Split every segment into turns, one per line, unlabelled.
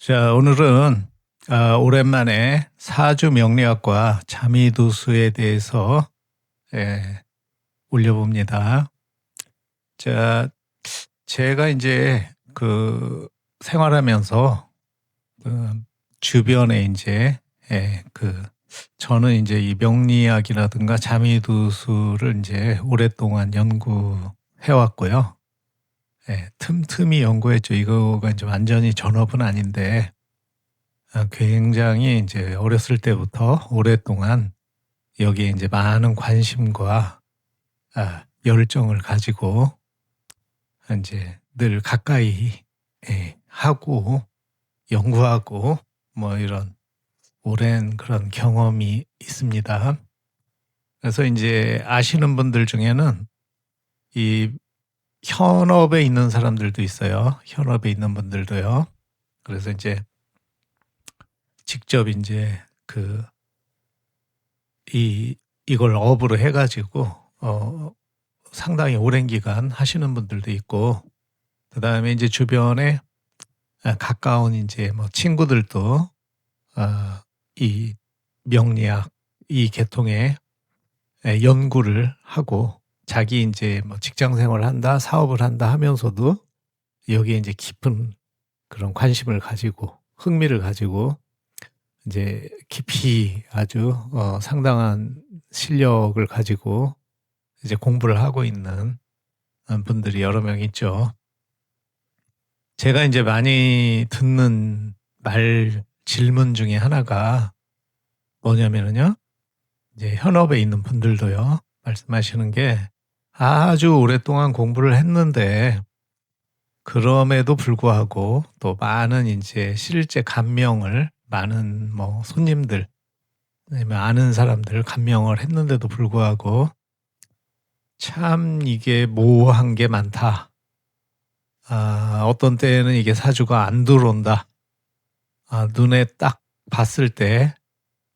자, 오늘은 오랜만에 사주 명리학과 자미도수에 대해서 올려봅니다. 자, 제가 이제 생활하면서 주변에 이제 저는 이제 이 명리학이라든가 자미도수를 이제 오랫동안 연구해 왔고요. 틈틈이 연구했죠. 이거가 이제 완전히 전업은 아닌데, 굉장히 이제 어렸을 때부터 오랫동안 여기에 이제 많은 관심과 열정을 가지고 이제 늘 가까이 하고 연구하고 뭐 이런 오랜 그런 경험이 있습니다. 그래서 이제 아시는 분들 중에는 이 현업에 있는 사람들도 있어요. 현업에 있는 분들도요. 그래서 이제 직접 이제 이걸 업으로 해가지고 상당히 오랜 기간 하시는 분들도 있고, 그 다음에 이제 주변에 가까운 이제 뭐 친구들도 이 명리학 이 계통의 연구를 하고 자기 이제 뭐 직장 생활을 한다, 사업을 한다 하면서도 여기에 이제 깊은 그런 관심을 가지고 흥미를 가지고 이제 깊이 아주 상당한 실력을 가지고 이제 공부를 하고 있는 분들이 여러 명 있죠. 제가 이제 많이 듣는 질문 중에 하나가 뭐냐면은요, 이제 현업에 있는 분들도요, 말씀하시는 게 아주 오랫동안 공부를 했는데 그럼에도 불구하고 또 많은 이제 실제 감명을 많은 뭐 손님들, 아는 사람들 감명을 했는데도 불구하고 참 이게 모호한 게 많다. 어떤 때는 이게 사주가 안 들어온다. 눈에 딱 봤을 때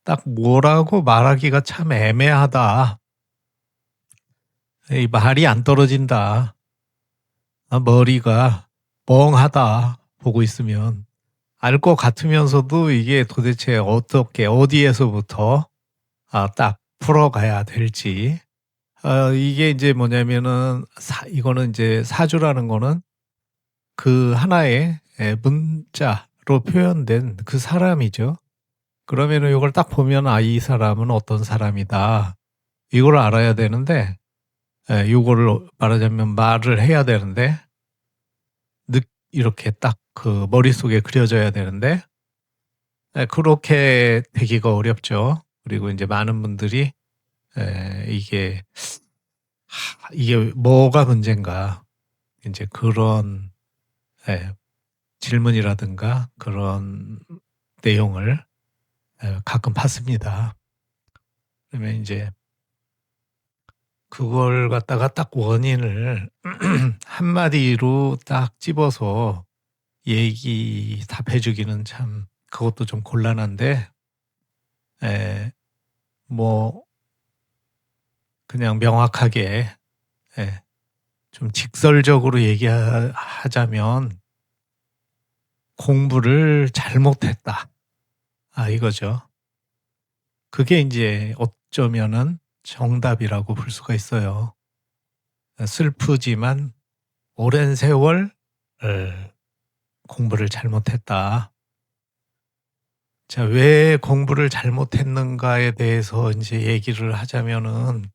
딱 뭐라고 말하기가 참 애매하다. 이 말이 안 떨어진다. 머리가 멍하다. 보고 있으면. 알 것 같으면서도 이게 도대체 어떻게 어디에서부터 딱 풀어가야 될지 이게 이제 뭐냐면은 이거는 이제 사주라는 거는 그 하나의 문자로 표현된 그 사람이죠. 그러면은 이걸 딱 보면 이 사람은 어떤 사람이다. 이걸 알아야 되는데 이거를 말하자면 말을 해야 되는데 이렇게 딱 그 머릿속에 그려져야 되는데 그렇게 되기가 어렵죠. 그리고 이제 많은 분들이 이게 뭐가 문제인가 이제 그런 질문이라든가 그런 내용을 가끔 받습니다. 그러면 이제 그걸 갖다가 딱 원인을 한마디로 딱 집어서 답해주기는 참 그것도 좀 곤란한데 뭐 그냥 명확하게 좀 직설적으로 얘기하자면 공부를 잘못했다. 이거죠. 그게 이제 어쩌면은 정답이라고 볼 수가 있어요. 슬프지만 오랜 세월 공부를 잘못했다. 자, 왜 공부를 잘못했는가에 대해서 이제 얘기를 하자면은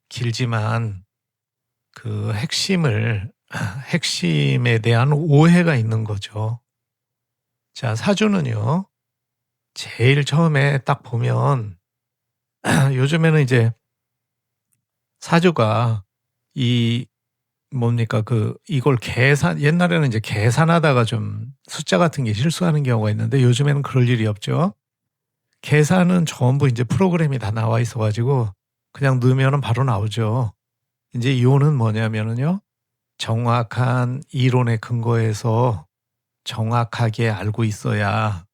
길지만 그 핵심에 대한 오해가 있는 거죠. 자, 사주는요, 제일 처음에 딱 보면 요즘에는 이제 사주가 이걸 옛날에는 이제 계산하다가 좀 숫자 같은 게 실수하는 경우가 있는데 요즘에는 그럴 일이 없죠. 계산은 전부 이제 프로그램이 다 나와 있어가지고 그냥 넣으면은 바로 나오죠. 이제 이거는 뭐냐면은요, 정확한 이론에 근거해서 정확하게 알고 있어야,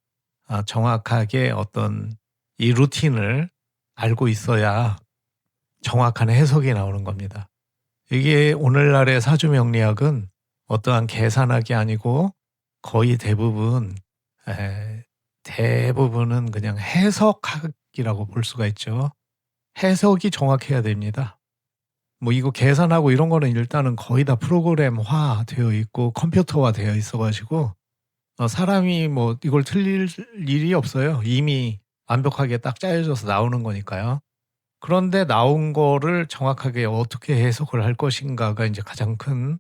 정확하게 어떤 이 루틴을 알고 있어야 정확한 해석이 나오는 겁니다. 이게 오늘날의 사주 명리학은 어떠한 계산학이 아니고 거의 대부분 에, 대부분은 그냥 해석학이라고 볼 수가 있죠. 해석이 정확해야 됩니다. 뭐 이거 계산하고 이런 거는 일단은 거의 다 프로그램화 되어 있고 컴퓨터화 되어 있어 가지고 사람이 뭐 이걸 틀릴 일이 없어요. 이미 완벽하게 딱 짜여져서 나오는 거니까요. 그런데 나온 거를 정확하게 어떻게 해석을 할 것인가가 이제 가장 큰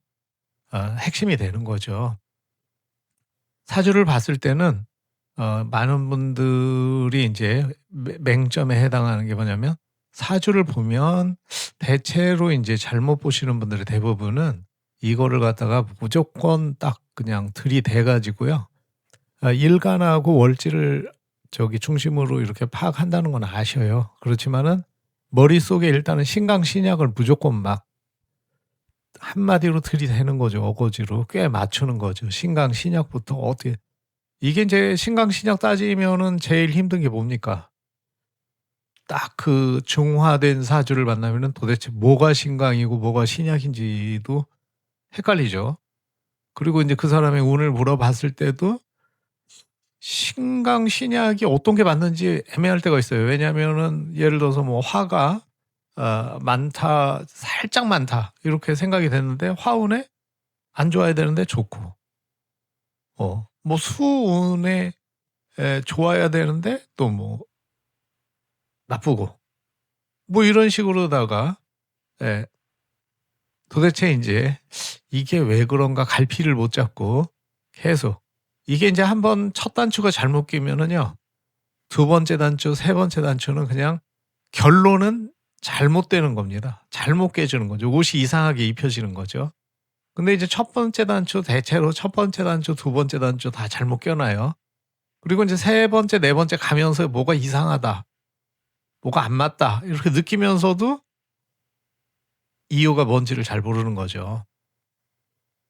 핵심이 되는 거죠. 사주를 봤을 때는 많은 분들이 이제 맹점에 해당하는 게 뭐냐면, 사주를 보면 대체로 이제 잘못 보시는 분들의 대부분은 이거를 갖다가 무조건 딱 그냥 들이대 가지고요. 일간하고 월지를 중심으로 이렇게 파악한다는 건 아셔요. 그렇지만은 머릿속에 일단은 신강신약을 무조건 막 한마디로 들이대는 거죠. 어거지로 꽤 맞추는 거죠. 신강신약부터 어떻게, 이게 이제 신강신약 따지면은 제일 힘든 게 뭡니까? 딱 그 중화된 사주를 만나면은 도대체 뭐가 신강이고 뭐가 신약인지도 헷갈리죠. 그리고 이제 그 사람의 운을 물어봤을 때도 신강 신약이 어떤 게 맞는지 애매할 때가 있어요. 왜냐하면은 예를 들어서 뭐 화가 많다, 살짝 많다 이렇게 생각이 됐는데 화운에 안 좋아야 되는데 좋고, 뭐 수운에 좋아야 되는데 또 뭐 나쁘고, 뭐 이런 식으로다가 예, 도대체 이제 이게 왜 그런가 갈피를 못 잡고 계속, 이게 이제 한번 첫 단추가 잘못 끼면은요, 두 번째 단추, 세 번째 단추는 그냥 결론은 잘못되는 겁니다. 잘못 깨지는 거죠. 옷이 이상하게 입혀지는 거죠. 근데 이제 첫 번째 단추, 대체로 첫 번째 단추, 두 번째 단추 다 잘못 껴놔요. 그리고 이제 세 번째, 네 번째 가면서 뭐가 이상하다, 뭐가 안 맞다 이렇게 느끼면서도 이유가 뭔지를 잘 모르는 거죠.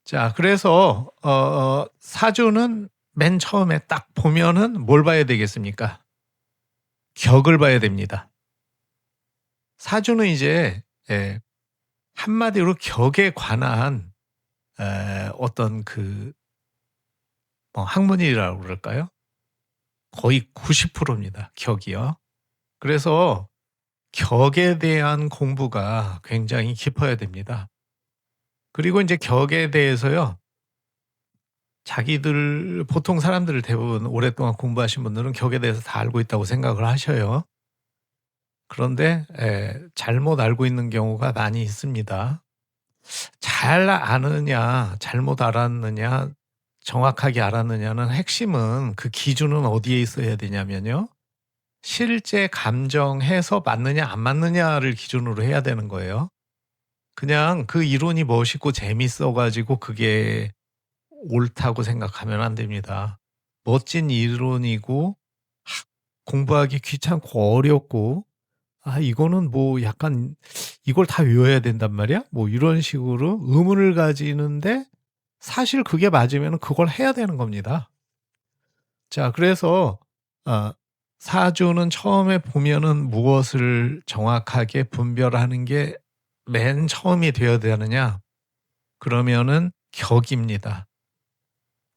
자, 그래서 사주는 맨 처음에 딱 보면은 뭘 봐야 되겠습니까? 격을 봐야 됩니다. 사주는 이제 한마디로 격에 관한 어떤 학문이라고 그럴까요? 거의 90%입니다. 격이요. 그래서 격에 대한 공부가 굉장히 깊어야 됩니다. 그리고 이제 격에 대해서요, 자기들 보통 사람들 대부분 오랫동안 공부하신 분들은 격에 대해서 다 알고 있다고 생각을 하셔요. 그런데 잘못 알고 있는 경우가 많이 있습니다. 잘 아느냐, 잘못 알았느냐, 정확하게 알았느냐는 핵심은 그 기준은 어디에 있어야 되냐면요, 실제 감정해서 맞느냐 안 맞느냐를 기준으로 해야 되는 거예요. 그냥 그 이론이 멋있고 재밌어 가지고 그게 옳다고 생각하면 안 됩니다. 멋진 이론이고 공부하기 귀찮고 어렵고, 이거는 뭐 약간 이걸 다 외워야 된단 말이야? 뭐 이런 식으로 의문을 가지는데, 사실 그게 맞으면 그걸 해야 되는 겁니다. 자, 그래서 사주는 처음에 보면은 무엇을 정확하게 분별하는 게 맨 처음이 되어야 되느냐? 그러면은 격입니다.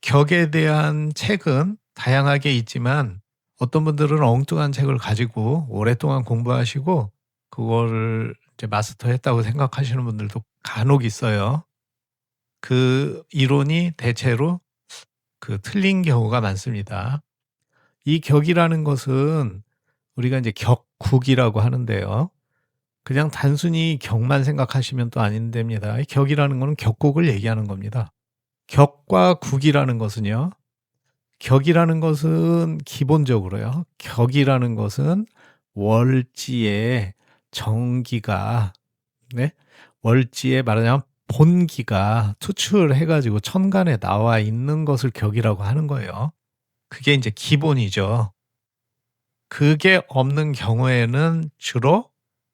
격에 대한 책은 다양하게 있지만 어떤 분들은 엉뚱한 책을 가지고 오랫동안 공부하시고 그거를 이제 마스터했다고 생각하시는 분들도 간혹 있어요. 그 이론이 대체로 틀린 경우가 많습니다. 이 격이라는 것은 우리가 이제 격국이라고 하는데요. 그냥 단순히 격만 생각하시면 또 안 됩니다. 이 격이라는 것은 격국을 얘기하는 겁니다. 격과 국이라는 것은요, 격이라는 것은 기본적으로요, 격이라는 것은 월지의 정기가, 네? 월지의 말하자면 본기가 투출해 가지고 천간에 나와 있는 것을 격이라고 하는 거예요. 그게 이제 기본이죠. 그게 없는 경우에는 주로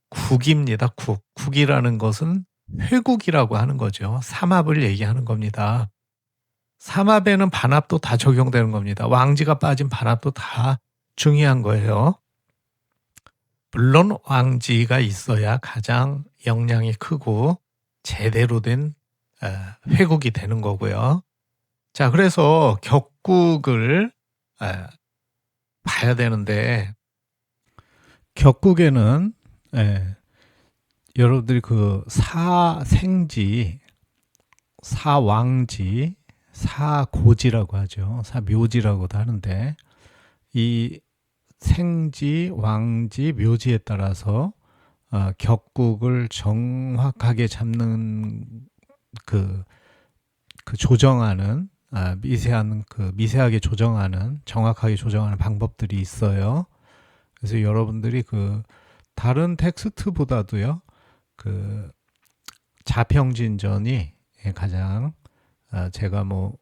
국입니다. 국. 국이라는 것은 회국이라고 하는 거죠. 삼합을 얘기하는 겁니다. 삼합에는 반합도 다 적용되는 겁니다. 왕지가 빠진 반합도 다 중요한 거예요. 물론 왕지가 있어야 가장 역량이 크고 제대로 된 회국이 되는 거고요. 자, 그래서 격국을 에, 봐야 되는데 격국에는 여러분들이 그 사생지, 사왕지, 사고지라고 하죠. 사묘지라고도 하는데 이 생지, 왕지, 묘지에 따라서 격국을 정확하게 잡는 그, 그 조정하는 미세한 미세하게 조정하는 정확하게 조정하는 방법들이 있어요. 그래서 여러분들이 그 다른 텍스트보다도요 그 자평진전이 가장 제가 뭐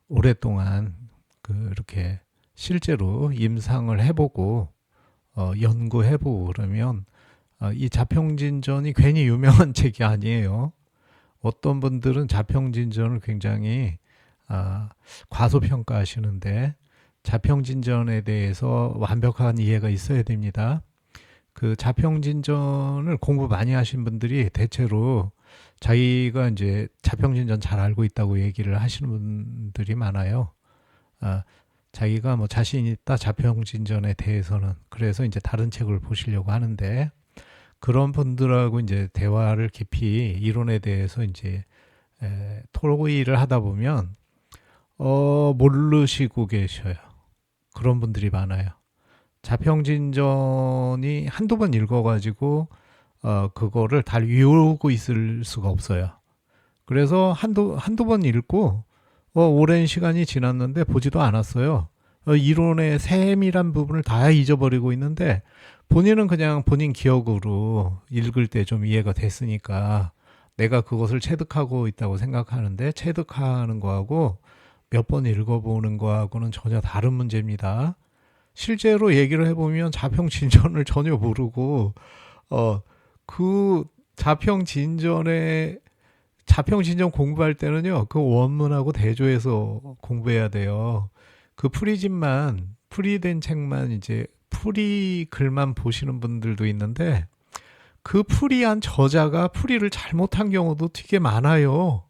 오랫동안 이렇게 실제로 임상을 해보고 연구해보고 그러면 이 자평진전이 괜히 유명한 책이 아니에요. 어떤 분들은 자평진전을 굉장히 과소평가하시는데 자평진전에 대해서 완벽한 이해가 있어야 됩니다. 그 자평진전을 공부 많이 하신 분들이 대체로 자기가 이제 자평진전 잘 알고 있다고 얘기를 하시는 분들이 많아요. 자기가 뭐 자신 있다 자평진전에 대해서는. 그래서 이제 다른 책을 보시려고 하는데 그런 분들하고 이제 대화를 깊이 이론에 대해서 이제 토의를 하다 보면 모르시고 계셔요. 그런 분들이 많아요. 자평진전이 한두 번 읽어가지고 그거를 다 외우고 있을 수가 없어요. 그래서 한두 번 읽고 오랜 시간이 지났는데 보지도 않았어요. 이론의 세밀한 부분을 다 잊어버리고 있는데 본인은 그냥 본인 기억으로 읽을 때 좀 이해가 됐으니까 내가 그것을 체득하고 있다고 생각하는데 체득하는 거하고 몇 번 읽어보는 거하고는 전혀 다른 문제입니다. 실제로 얘기를 해보면 자평진전을 전혀 모르고 그 자평진전 공부할 때는요 그 원문하고 대조해서 공부해야 돼요. 그 풀이된 책만 이제 풀이 글만 보시는 분들도 있는데 그 풀이한 저자가 풀이를 잘못한 경우도 되게 많아요.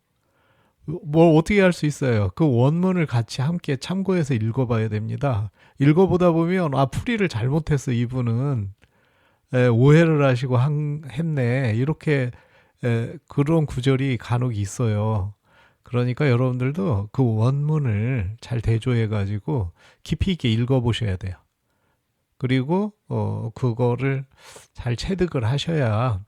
뭘 어떻게 할 수 있어요? 그 원문을 같이 함께 참고해서 읽어봐야 됩니다. 읽어보다 보면 풀이를 잘못했어 이분은 오해를 하시고 했네 이렇게 그런 구절이 간혹 있어요. 그러니까 여러분들도 그 원문을 잘 대조해 가지고 깊이 있게 읽어보셔야 돼요. 그리고 그거를 잘 체득을 하셔야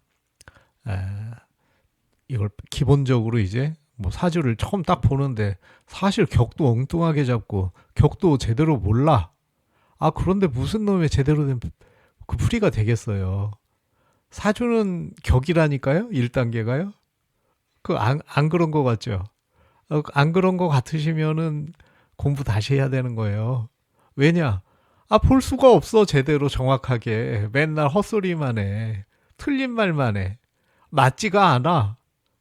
이걸 기본적으로 이제 뭐 사주를 처음 딱 보는데 사실 격도 엉뚱하게 잡고 격도 제대로 몰라. 그런데 무슨 놈의 제대로 된 그 풀이가 되겠어요. 사주는 격이라니까요. 1단계가요. 안 그런 거 같죠? 안 그런 거 같으시면은 공부 다시 해야 되는 거예요. 왜냐? 볼 수가 없어. 제대로 정확하게. 맨날 헛소리만 해. 틀린 말만 해. 맞지가 않아.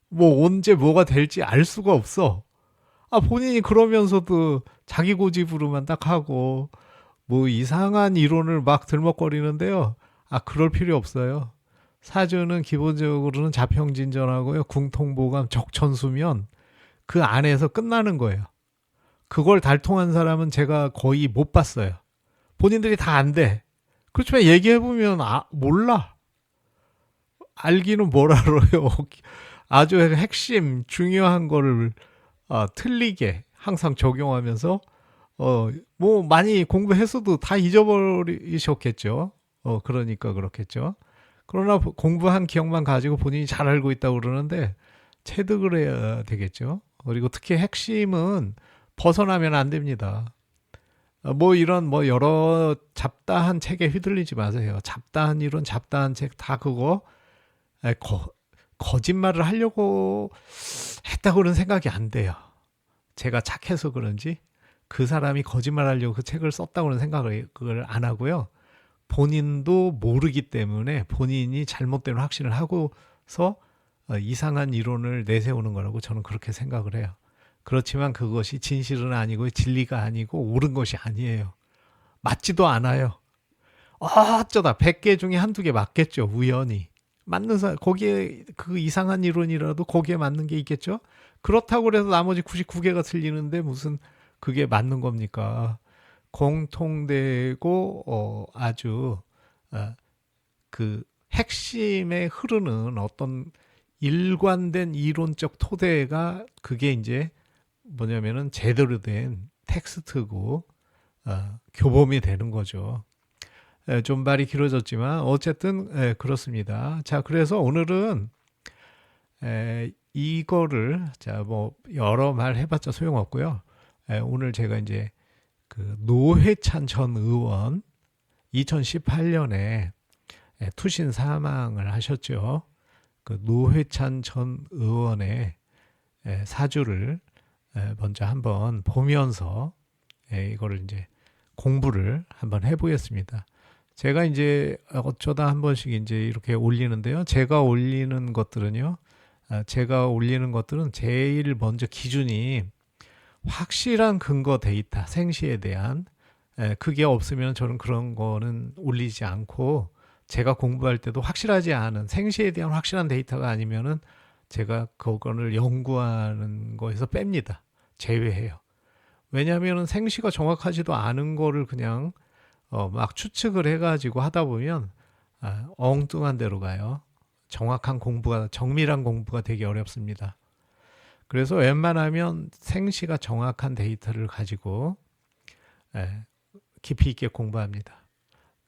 뭐 언제 뭐가 될지 알 수가 없어. 본인이 그러면서도 자기 고집으로만 딱 하고 뭐 이상한 이론을 막 들먹거리는데요. 그럴 필요 없어요. 사주는 기본적으로는 자평진전하고요. 궁통보감 적천수면 그 안에서 끝나는 거예요. 그걸 달통한 사람은 제가 거의 못 봤어요. 본인들이 다 안 돼. 그렇지만 얘기해보면 몰라. 알기는 뭘 알아요. 아주 핵심 중요한 거를 틀리게 항상 적용하면서 뭐 많이 공부했어도 다 잊어버리셨겠죠. 그러니까 그렇겠죠. 그러나 공부한 기억만 가지고 본인이 잘 알고 있다고 그러는데 체득을 해야 되겠죠. 그리고 특히 핵심은 벗어나면 안 됩니다. 뭐 이런 뭐 여러 잡다한 책에 휘둘리지 마세요. 잡다한 이론, 잡다한 책 다 그거 거짓말을 하려고 했다고는 생각이 안 돼요. 제가 착해서 그런지 그 사람이 거짓말하려고 그 책을 썼다고는 생각을 안 하고요. 본인도 모르기 때문에 본인이 잘못된 확신을 하고서 이상한 이론을 내세우는 거라고 저는 그렇게 생각을 해요. 그렇지만 그것이 진실은 아니고 진리가 아니고 옳은 것이 아니에요. 맞지도 않아요. 어쩌다 100개 중에 한두 개 맞겠죠. 우연히. 맞는 사람, 거기에 그 이상한 이론이라도 거기에 맞는 게 있겠죠. 그렇다고 해서 나머지 99개가 틀리는데 무슨 그게 맞는 겁니까? 공통되고 아주 그 핵심에 흐르는 어떤 일관된 이론적 토대가 그게 이제 뭐냐면은 제대로 된 텍스트고 교범이 되는 거죠. 좀 말이 길어졌지만 어쨌든 그렇습니다. 자, 그래서 오늘은 이거를 자 뭐 여러 말 해봤자 소용없고요. 오늘 제가 이제 그 노회찬 전 의원 2018년에 투신 사망을 하셨죠. 그 노회찬 전 의원의 사주를 먼저 한번 보면서 이거를 이제 공부를 한번 해보겠습니다. 제가 이제 어쩌다 한 번씩 이제 이렇게 올리는데요. 제가 올리는 것들은 제일 먼저 기준이 확실한 근거 데이터, 생시에 대한 그게 없으면 저는 그런 거는 올리지 않고 제가 공부할 때도 확실하지 않은 생시에 대한 확실한 데이터가 아니면은 제가 그거를 연구하는 거에서 뺍니다. 제외해요. 왜냐하면 생시가 정확하지도 않은 거를 그냥 막 추측을 해가지고 하다 보면 엉뚱한 데로 가요. 정밀한 공부가 되게 어렵습니다. 그래서 웬만하면 생시가 정확한 데이터를 가지고 깊이 있게 공부합니다.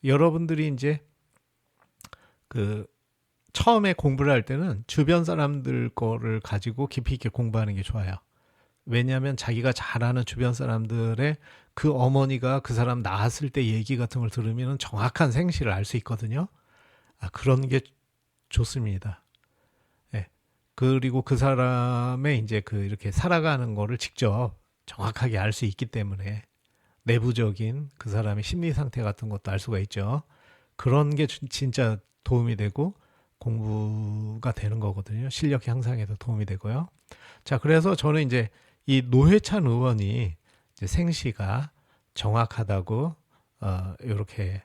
여러분들이 이제 그 처음에 공부를 할 때는 주변 사람들 거를 가지고 깊이 있게 공부하는 게 좋아요. 왜냐하면 자기가 잘 아는 주변 사람들의 그 어머니가 그 사람 낳았을 때 얘기 같은 걸 들으면 정확한 생시를 알 수 있거든요. 그런 게 좋습니다. 그리고 그 사람의 이제 그 이렇게 살아가는 거를 직접 정확하게 알 수 있기 때문에 내부적인 그 사람의 심리 상태 같은 것도 알 수가 있죠. 그런 게 진짜 도움이 되고 공부가 되는 거거든요. 실력 향상에도 도움이 되고요. 자, 그래서 저는 이제 이 노회찬 의원이 이제 생시가 정확하다고 이렇게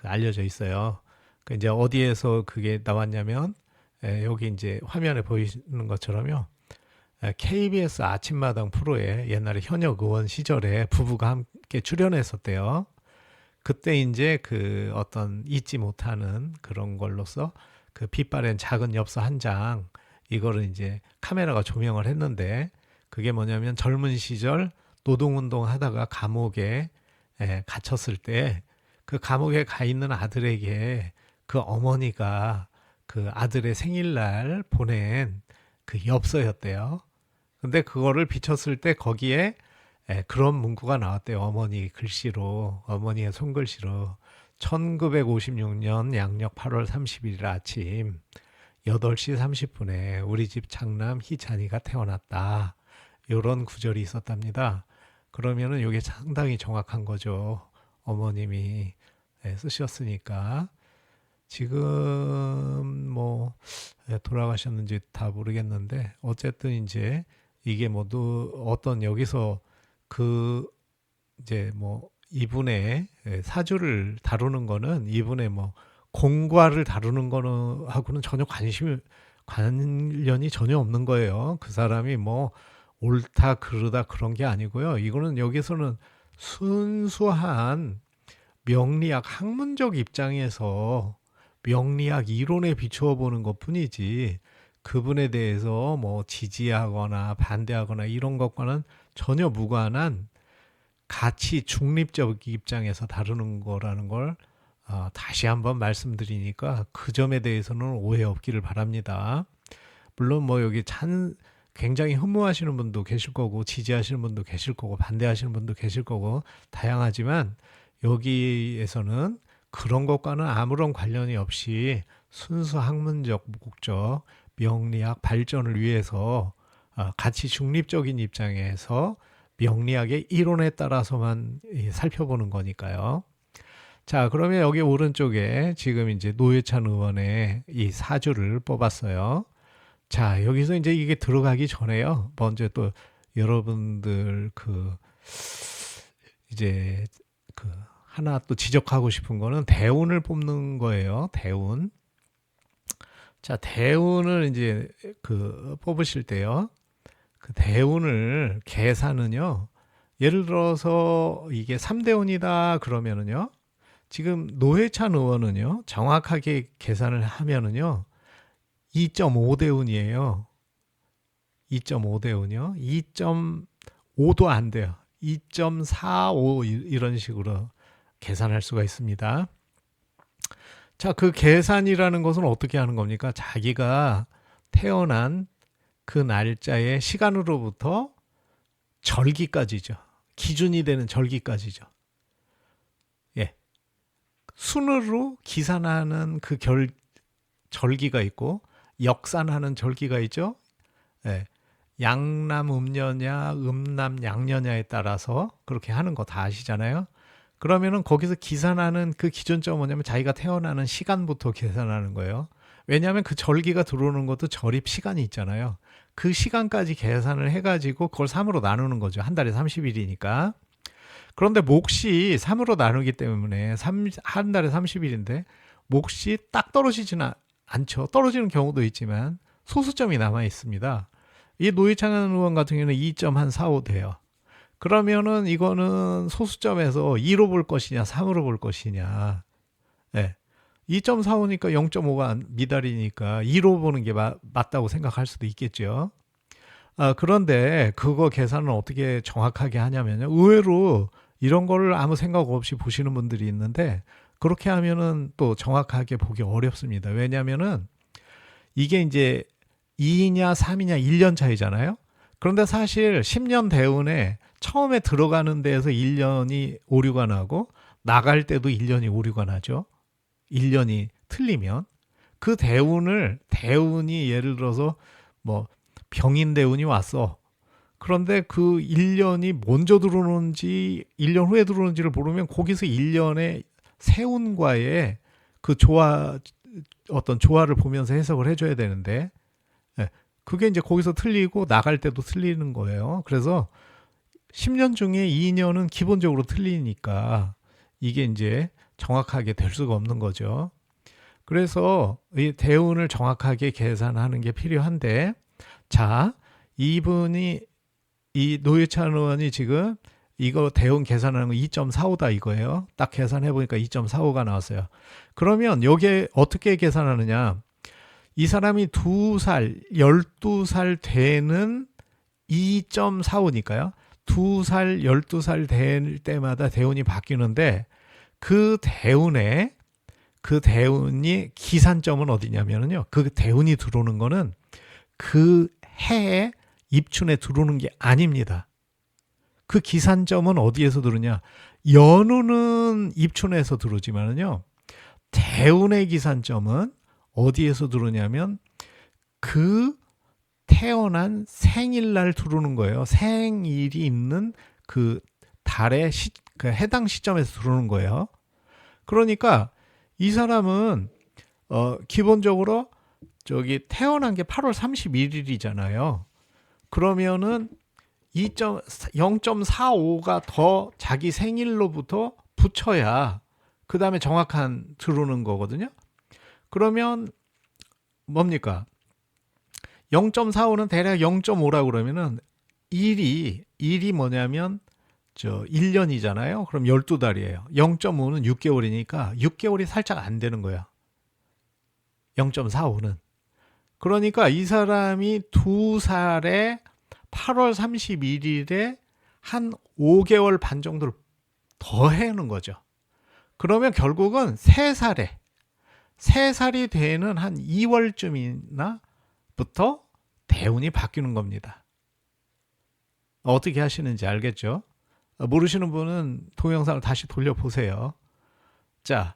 알려져 있어요. 그 이제 어디에서 그게 나왔냐면 여기 이제 화면에 보이는 것처럼요. KBS 아침마당 프로에 옛날에 현역 의원 시절에 부부가 함께 출연했었대요. 그때 이제 그 어떤 잊지 못하는 그런 걸로서 그 빛바랜 작은 엽서 한 장 이거를 이제 카메라가 조명을 했는데 그게 뭐냐면 젊은 시절 노동운동 하다가 감옥에 갇혔을 때 그 감옥에 가 있는 아들에게 그 어머니가 그 아들의 생일날 보낸 그 엽서였대요. 근데 그거를 비췄을 때 거기에 그런 문구가 나왔대요. 어머니 글씨로, 어머니의 손글씨로 1956년 양력 8월 30일 아침 8시 30분에 우리 집 장남 희찬이가 태어났다. 이런 구절이 있었답니다. 그러면은 이게 상당히 정확한 거죠. 어머님이 쓰셨으니까. 지금 뭐 돌아가셨는지 다 모르겠는데 어쨌든 이제 이게 모두 어떤 여기서 그 이제 뭐 이분의 사주를 다루는 거는 이분의 뭐 공과를 다루는 거는 하고는 전혀 관련이 전혀 없는 거예요. 그 사람이 뭐 옳다 그르다 그런 게 아니고요. 이거는 여기서는 순수한 명리학 학문적 입장에서 명리학 이론에 비추어 보는 것뿐이지 그분에 대해서 뭐 지지하거나 반대하거나 이런 것과는 전혀 무관한 가치 중립적 입장에서 다루는 거라는 걸 다시 한번 말씀드리니까 그 점에 대해서는 오해 없기를 바랍니다. 물론 뭐 여기 굉장히 흠모하시는 분도 계실 거고 지지하시는 분도 계실 거고 반대하시는 분도 계실 거고 다양하지만 여기에서는 그런 것과는 아무런 관련이 없이 순수 학문적 목적, 명리학 발전을 위해서 가치 중립적인 입장에서 명리학의 이론에 따라서만 살펴보는 거니까요. 자, 그러면 여기 오른쪽에 지금 이제 노회찬 의원의 이 사주를 뽑았어요. 자, 여기서 이제 이게 들어가기 전에요. 먼저 또 여러분들 이제 하나 또 지적하고 싶은 거는 대운을 뽑는 거예요. 대운. 자, 대운을 이제 뽑으실 때요. 그 대운을 계산은요. 예를 들어서 이게 3대 원이다 그러면은요. 지금 노회찬 의원은요. 정확하게 계산을 하면은요. 2.5대 원이에요. 2.5대 원이요. 2.5도 안 돼요. 2.45 이런 식으로 계산할 수가 있습니다. 자, 그 계산이라는 것은 어떻게 하는 겁니까? 자기가 태어난 그 날짜의 시간으로부터 절기까지죠. 기준이 되는 절기까지죠. 예. 순으로 기산하는 그 절기가 있고 역산하는 절기가 있죠. 예. 양남 음녀냐 음남 양녀냐에 따라서 그렇게 하는 거 다 아시잖아요. 그러면은 거기서 계산하는 그 기준점은 뭐냐면 자기가 태어나는 시간부터 계산하는 거예요. 왜냐하면 그 절기가 들어오는 것도 절입 시간이 있잖아요. 그 시간까지 계산을 해가지고 그걸 3으로 나누는 거죠. 한 달에 30일이니까. 그런데 몫이 3으로 나누기 때문에 한 달에 30일인데 몫이 딱 떨어지지는 않죠. 떨어지는 경우도 있지만 소수점이 남아 있습니다. 이 노회찬 의원 같은 경우는 2.45 돼요. 그러면은 이거는 소수점에서 2로 볼 것이냐 3으로 볼 것이냐. 네. 2.45니까 0.5가 미달이니까 2로 보는 게 맞다고 생각할 수도 있겠죠. 그런데 그거 계산은 어떻게 정확하게 하냐면요. 의외로 이런 거를 아무 생각 없이 보시는 분들이 있는데 그렇게 하면은 또 정확하게 보기 어렵습니다. 왜냐면은 이게 이제 2이냐 3이냐 1년 차이잖아요. 그런데 사실 10년 대운에 처음에 들어가는 데에서 1년이 오류가 나고 나갈 때도 1년이 오류가 나죠. 1년이 틀리면 그 대운이 예를 들어서 뭐 병인 대운이 왔어. 그런데 그 1년이 먼저 들어오는지 1년 후에 들어오는지를 모르면 거기서 1년의 세운과의 그 어떤 조화를 보면서 해석을 해줘야 되는데 그게 이제 거기서 틀리고 나갈 때도 틀리는 거예요. 그래서 10년 중에 2년은 기본적으로 틀리니까 이게 이제 정확하게 될 수가 없는 거죠. 그래서 이 대운을 정확하게 계산하는 게 필요한데, 자, 이 노회찬 의원이 지금 이거 대운 계산하는 거 2.45다 이거예요. 딱 계산해 보니까 2.45가 나왔어요. 그러면 여기에 어떻게 계산하느냐? 이 사람이 12살 되는 2.45니까요. 2살, 12살 될 때마다 대운이 바뀌는데 그 대운이 기산점은 어디냐면요. 그 대운이 들어오는 거는 그 해에 입춘에 들어오는 게 아닙니다. 그 기산점은 어디에서 들어오냐? 연우는 입춘에서 들어오지만은요. 대운의 기산점은 어디에서 들어오냐면 그 태어난 생일날 들어오는 거예요. 생일이 있는 그 달의 그 해당 시점에서 들어오는 거예요. 그러니까 이 사람은 기본적으로 저기 태어난 게 8월 31일이잖아요. 그러면은 0.45가 더 자기 생일로부터 붙여야 그 다음에 정확한 들어오는 거거든요. 그러면 뭡니까? 0.45는 대략 0.5라고 그러면은 1이 뭐냐면 1년이잖아요. 그럼 12달이에요. 0.5는 6개월이니까 6개월이 살짝 안 되는 거야. 0.45는. 그러니까 이 사람이 2살에 8월 31일에 한 5개월 반 정도를 더 해는 거죠. 그러면 결국은 3살이 되는 한 2월쯤이나 부터 대운이 바뀌는 겁니다. 어떻게 하시는지 알겠죠? 모르시는 분은 동영상을 다시 돌려보세요. 자,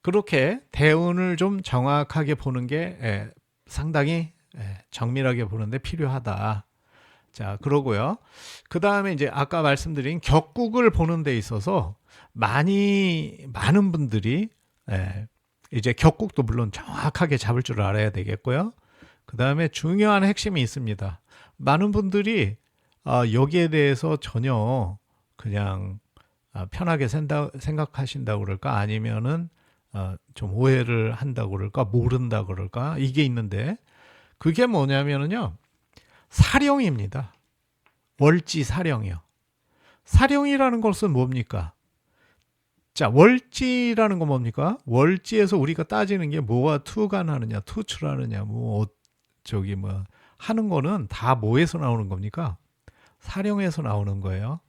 그렇게 대운을 좀 정확하게 보는 게 상당히 정밀하게 보는데 필요하다. 자, 그러고요. 그 다음에 이제 아까 말씀드린 격국을 보는 데 있어서 많은 분들이 이제 격국도 물론 정확하게 잡을 줄 알아야 되겠고요. 그 다음에 중요한 핵심이 있습니다. 많은 분들이 여기에 대해서 전혀 그냥 편하게 생각하신다고 그럴까? 아니면은 좀 오해를 한다고 그럴까? 모른다고 그럴까? 이게 있는데 그게 뭐냐면은요. 사령입니다. 월지 사령이요. 사령이라는 것은 뭡니까? 자, 월지라는 건 뭡니까? 월지에서 우리가 따지는 게 뭐가 투간하느냐, 투출하느냐, 하는 거는 다 뭐에서 나오는 겁니까? 사령에서 나오는 거예요.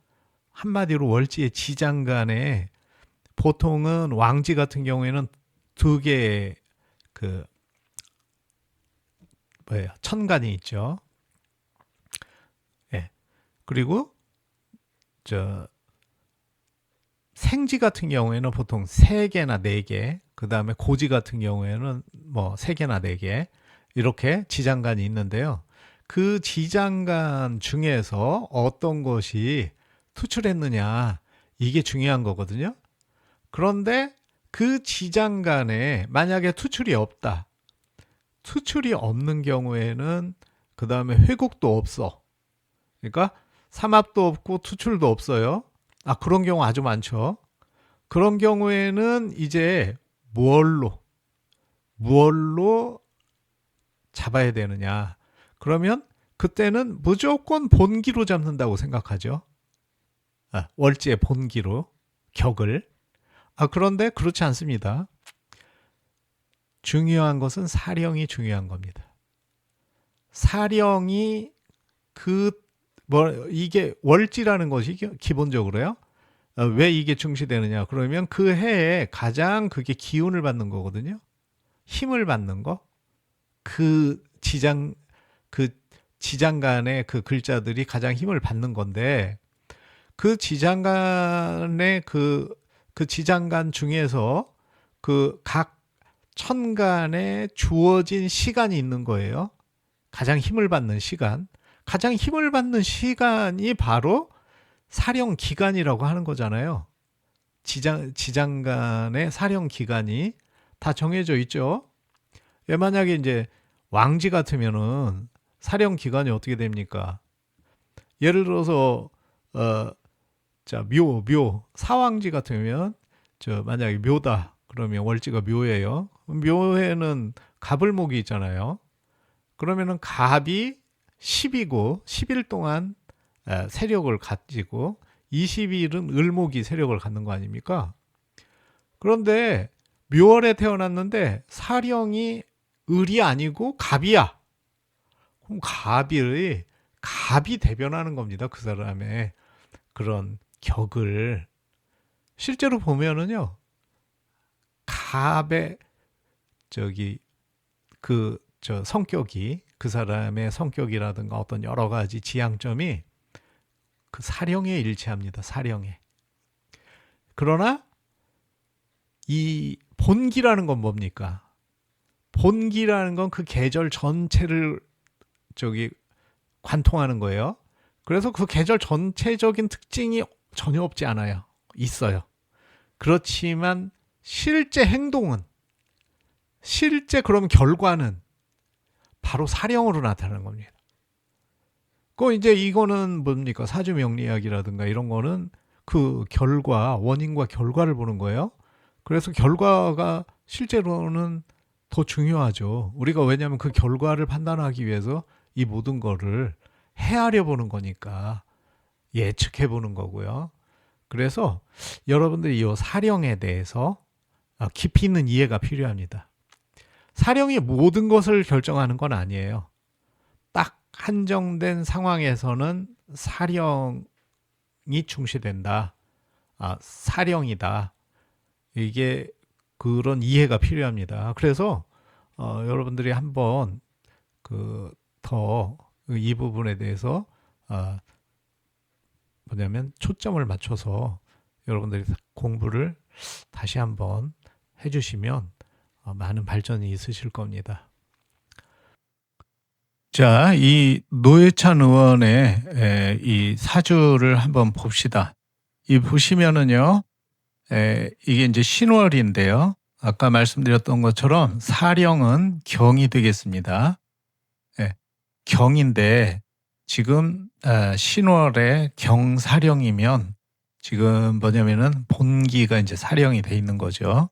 한마디로 월지의 지장간에 보통은 왕지 같은 경우에는 두 개의 천간이 있죠. 예. 그리고 생지 같은 경우에는 보통 3개나 4개, 그 다음에 고지 같은 경우에는 3개나 4개, 이렇게 지장간이 있는데요. 그 지장간 중에서 어떤 것이 투출했느냐, 이게 중요한 거거든요. 그런데 그 지장간에 만약에 투출이 없다. 투출이 없는 경우에는 그 다음에 회국도 없어. 그러니까 삼합도 없고 투출도 없어요. 그런 경우 아주 많죠. 그런 경우에는 이제 무얼로 잡아야 되느냐. 그러면 그때는 무조건 본기로 잡는다고 생각하죠. 월지의 본기로, 격을. 그런데 그렇지 않습니다. 중요한 것은 사령이 중요한 겁니다. 사령이 이게 월지라는 것이 기본적으로요. 왜 이게 중시되느냐? 그러면 그 해에 가장 그게 기운을 받는 거거든요. 힘을 받는 거. 그 지장간의 그 글자들이 가장 힘을 받는 건데, 그 지장간의 그 지장간 중에서 그 각 천간에 주어진 시간이 있는 거예요. 가장 힘을 받는 시간. 가장 힘을 받는 시간이 바로 사령 기간이라고 하는 거잖아요. 지장간의 사령 기간이 다 정해져 있죠. 만약에 이제 왕지 같으면은 사령 기간이 어떻게 됩니까? 예를 들어서 사왕지 같으면 만약에 묘다 그러면 월지가 묘예요. 묘에는 갑을목이 있잖아요. 그러면은 갑이 10이고 10일 동안 세력을 가지고 20일은 을목이 세력을 갖는 거 아닙니까? 그런데 묘월에 태어났는데 사령이 을이 아니고 갑이야. 그럼 갑이 대변하는 겁니다. 그 사람의 그런 격을. 실제로 보면은요, 갑의 성격이, 그 사람의 성격이라든가 어떤 여러 가지 지향점이 그 사령에 일치합니다. 사령에. 그러나 이 본기라는 건 뭡니까? 본기라는 건 그 계절 전체를 관통하는 거예요. 그래서 그 계절 전체적인 특징이 전혀 없지 않아요. 있어요. 그렇지만 실제 행동은, 그럼 결과는 바로 사령으로 나타나는 겁니다. 이제 이거는 뭡니까? 사주명리학이라든가 이런 거는 그 원인과 결과를 보는 거예요. 그래서 결과가 실제로는 더 중요하죠. 우리가 왜냐하면 그 결과를 판단하기 위해서 이 모든 거를 헤아려 보는 거니까 예측해 보는 거고요. 그래서 여러분들이 이 사령에 대해서 깊이 있는 이해가 필요합니다. 사령이 모든 것을 결정하는 건 아니에요. 딱 한정된 상황에서는 사령이 중시된다. 사령이다. 이게 그런 이해가 필요합니다. 그래서 여러분들이 한번 이 부분에 대해서 초점을 맞춰서 여러분들이 공부를 다시 한번 해주시면 많은 발전이 있으실 겁니다. 자, 이 노회찬 의원의 이 사주를 한번 봅시다. 이 보시면은요, 이게 이제 신월인데요. 아까 말씀드렸던 것처럼 사령은 경이 되겠습니다. 경인데 지금 신월에 경사령이면 지금 뭐냐면은 본기가 이제 사령이 돼 있는 거죠.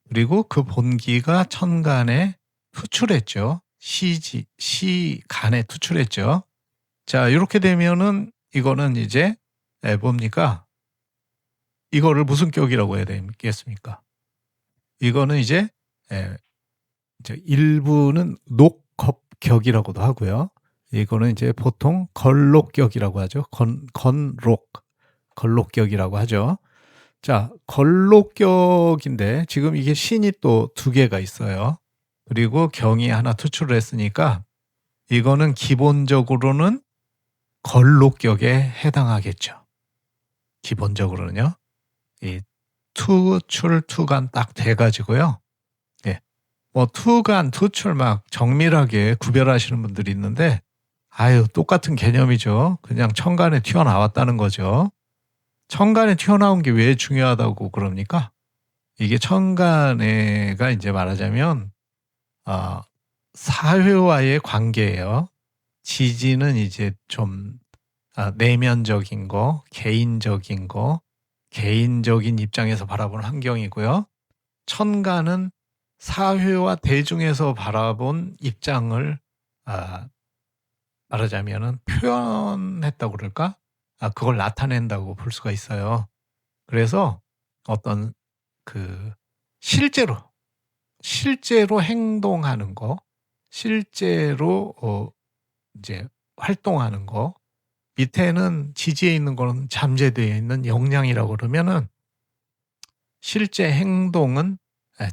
그리고 그 본기가 천간에 투출했죠. 시간에 투출했죠. 자, 이렇게 되면은 이거는 이제 뭡니까? 이거를 무슨 격이라고 해야 되겠습니까? 이거는 이제 예 이제 일부는 녹겁격이라고도 하고요. 이거는 이제 보통 걸록격이라고 하죠. 걸록격이라고 하죠. 자, 걸록격인데 지금 이게 신이 또 두 개가 있어요. 그리고 경이 하나 투출을 했으니까 이거는 기본적으로는 걸록격에 해당하겠죠. 기본적으로는요. 이 투출, 투간 딱 돼가지고요. 예. 뭐 투간, 투출 막 정밀하게 구별하시는 분들이 있는데 아유 똑같은 개념이죠. 그냥 천간에 튀어나왔다는 거죠. 천간에 튀어나온 게 왜 중요하다고 그럽니까? 이게 천간에가 이제 말하자면 사회와의 관계예요. 지지는 이제 좀 내면적인 거, 개인적인 거, 개인적인 입장에서 바라보는 환경이고요. 천간은 사회와 대중에서 바라본 입장을 말하자면은 표현했다고 그럴까? 그걸 나타낸다고 볼 수가 있어요. 그래서 어떤 그 실제로 행동하는 거, 실제로 이제 활동하는 거, 밑에는 지지에 있는 거는 잠재되어 있는 역량이라고 그러면은 실제 행동은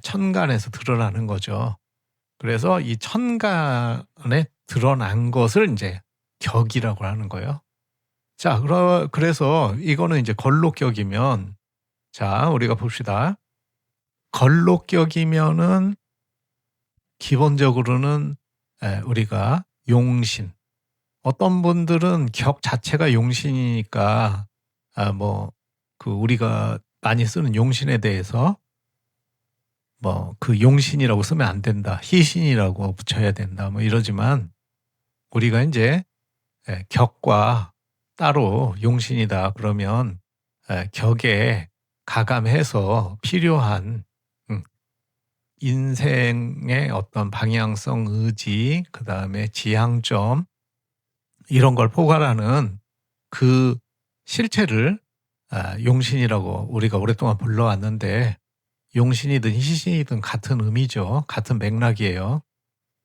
천간에서 드러나는 거죠. 그래서 이 천간에 드러난 것을 이제 격이라고 하는 거예요. 자, 그래서 이거는 이제 걸록격이면 자, 우리가 봅시다. 걸록격이면은 기본적으로는 우리가 용신. 어떤 분들은 격 자체가 용신이니까 우리가 많이 쓰는 용신에 대해서 그 용신이라고 쓰면 안 된다. 희신이라고 붙여야 된다. 이러지만 우리가 이제 격과 따로 용신이다 그러면 격에 가감해서 필요한 인생의 어떤 방향성, 의지, 그 다음에 지향점 이런 걸 포괄하는 그 실체를 용신이라고 우리가 오랫동안 불러왔는데 용신이든 희신이든 같은 의미죠. 같은 맥락이에요.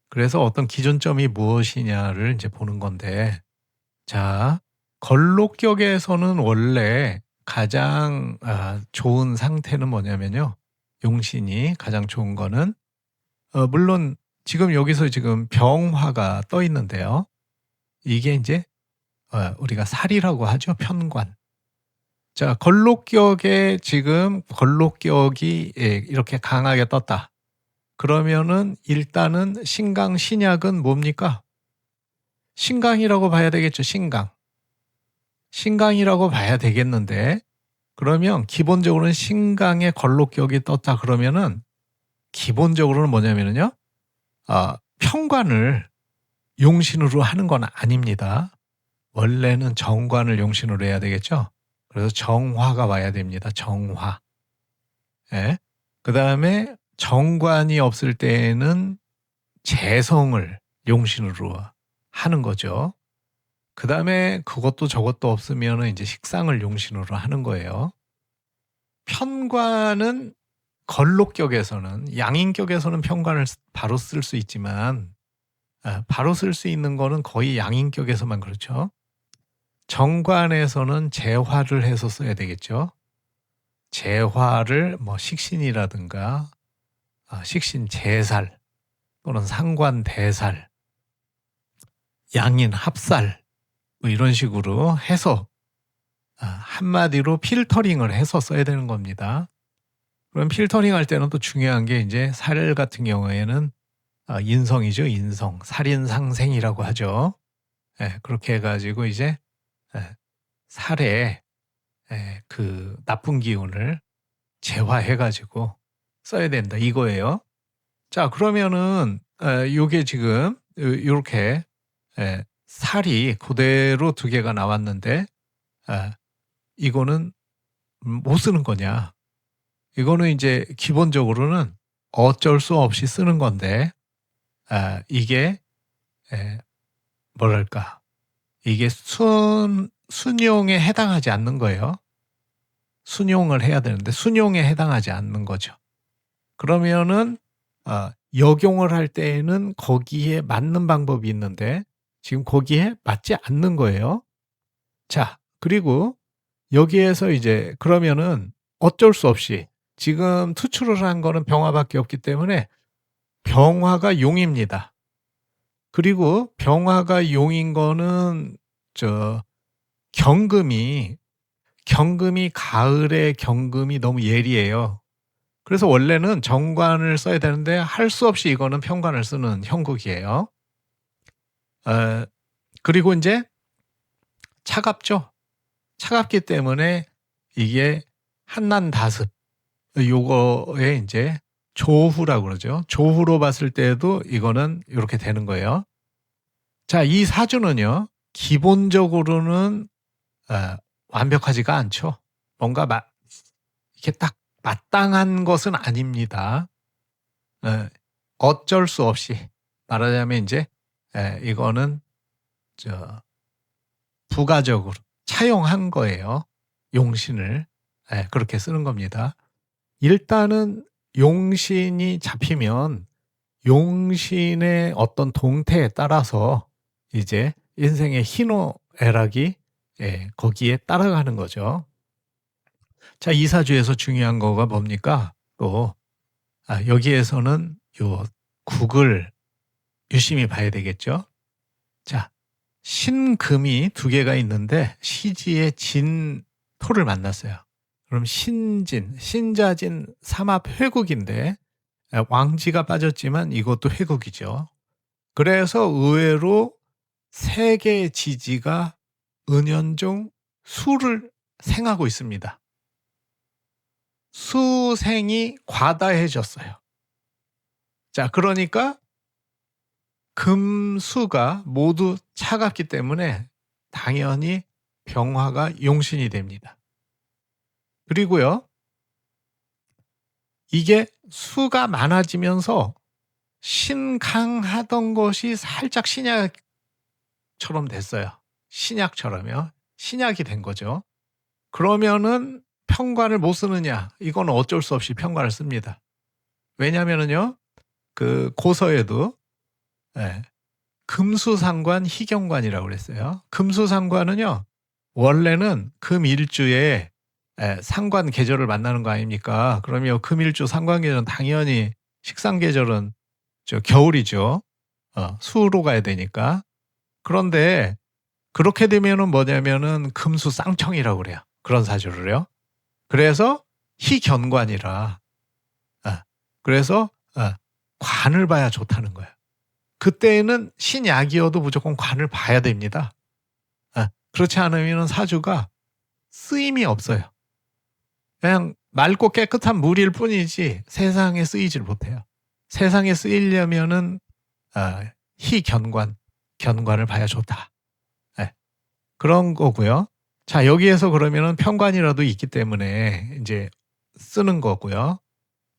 그래서 어떤 기준점이 무엇이냐를 이제 보는 건데 자, 걸록격에서는 원래 가장 좋은 상태는 뭐냐면요. 용신이 가장 좋은 거는 물론 지금 여기서 지금 병화가 떠 있는데요. 이게 이제 우리가 살이라고 하죠. 편관. 자, 걸록격에 지금 걸록격이 이렇게 강하게 떴다. 그러면은 일단은 신강 신약은 뭡니까? 신강이라고 봐야 되겠죠. 신강이라고 봐야 되겠는데 그러면 기본적으로는 신강에 걸록격이 떴다 그러면은 기본적으로는 뭐냐면요. 편관을 용신으로 하는 건 아닙니다. 원래는 정관을 용신으로 해야 되겠죠. 그래서 정화가 와야 됩니다. 정화. 예. 그 다음에 정관이 없을 때에는 재성을 용신으로 하는 거죠. 그 다음에 그것도 저것도 없으면 이제 식상을 용신으로 하는 거예요. 편관은 걸록격에서는 양인격에서는 편관을 바로 쓸 수 있지만 바로 쓸 수 있는 거는 거의 양인격에서만 그렇죠. 정관에서는 재화를 해서 써야 되겠죠. 재화를 식신이라든가 식신 재살 또는 상관 대살, 양인 합살 이런 식으로 해서 한마디로 필터링을 해서 써야 되는 겁니다. 그럼 필터링 할 때는 또 중요한 게 이제 살 같은 경우에는 인성이죠. 인성. 살인상생이라고 하죠. 그렇게 해가지고 이제 살에 그 나쁜 기운을 제화해가지고 써야 된다 이거예요. 자, 그러면은 요게 지금 요렇게 살이 그대로 두 개가 나왔는데 이거는 못 쓰는 거냐? 이거는 이제 기본적으로는 어쩔 수 없이 쓰는 건데 이게 뭐랄까? 이게 순용에 해당하지 않는 거예요. 순용을 해야 되는데 순용에 해당하지 않는 거죠. 그러면은 역용을 할 때에는 거기에 맞는 방법이 있는데 지금 거기에 맞지 않는 거예요. 자, 그리고 여기에서 이제 그러면은 어쩔 수 없이 지금 투출을 한 거는 병화밖에 없기 때문에 병화가 용입니다. 그리고 병화가 용인 거는 경금이 가을에 경금이 너무 예리해요. 그래서 원래는 정관을 써야 되는데 할 수 없이 이거는 편관을 쓰는 형국이에요. 그리고 이제 차갑죠. 차갑기 때문에 이게 한난다습 요거에 이제 조후라고 그러죠. 조후로 봤을 때도 이거는 이렇게 되는 거예요. 자, 이 사주는요. 기본적으로는 완벽하지가 않죠. 뭔가 이렇게 딱 마땅한 것은 아닙니다. 어쩔 수 없이 말하자면 이제 이거는 부가적으로 차용한 거예요. 용신을 그렇게 쓰는 겁니다. 일단은 용신이 잡히면 용신의 어떤 동태에 따라서 이제 인생의 희노애락이 거기에 따라가는 거죠. 자, 이 사주에서 중요한 거가 뭡니까? 또 여기에서는 요 국을 유심히 봐야 되겠죠. 자, 신금이 두 개가 있는데 시지에 진토를 만났어요. 그럼 신자진 삼합 회국인데 왕지가 빠졌지만 이것도 회국이죠. 그래서 의외로 세 개의 지지가 은연중 수를 생하고 있습니다. 수생이 과다해졌어요. 자, 그러니까 금수가 모두 차갑기 때문에 당연히 병화가 용신이 됩니다. 그리고요, 이게 수가 많아지면서 신강하던 것이 살짝 신약처럼 됐어요. 신약처럼요. 신약이 된 거죠. 그러면은 편관을 못 쓰느냐? 이건 어쩔 수 없이 편관을 씁니다. 왜냐면은요, 그 고서에도 금수상관 희경관이라고 그랬어요. 금수상관은요, 원래는 금일주에 상관 계절을 만나는 거 아닙니까? 그러면 금일주 상관 계절은 당연히 식상 계절은 겨울이죠. 수로 가야 되니까. 그런데 그렇게 되면은 뭐냐면은 금수쌍청이라고 그래요. 그런 사주를요. 그래서 희견관이라. 그래서 관을 봐야 좋다는 거예요. 그때는 신약이어도 무조건 관을 봐야 됩니다. 그렇지 않으면 사주가 쓰임이 없어요. 그냥 맑고 깨끗한 물일 뿐이지 세상에 쓰이질 못해요. 세상에 쓰이려면은 견관을 봐야 좋다. 그런 거고요. 자, 여기에서 그러면은 편관이라도 있기 때문에 이제 쓰는 거고요.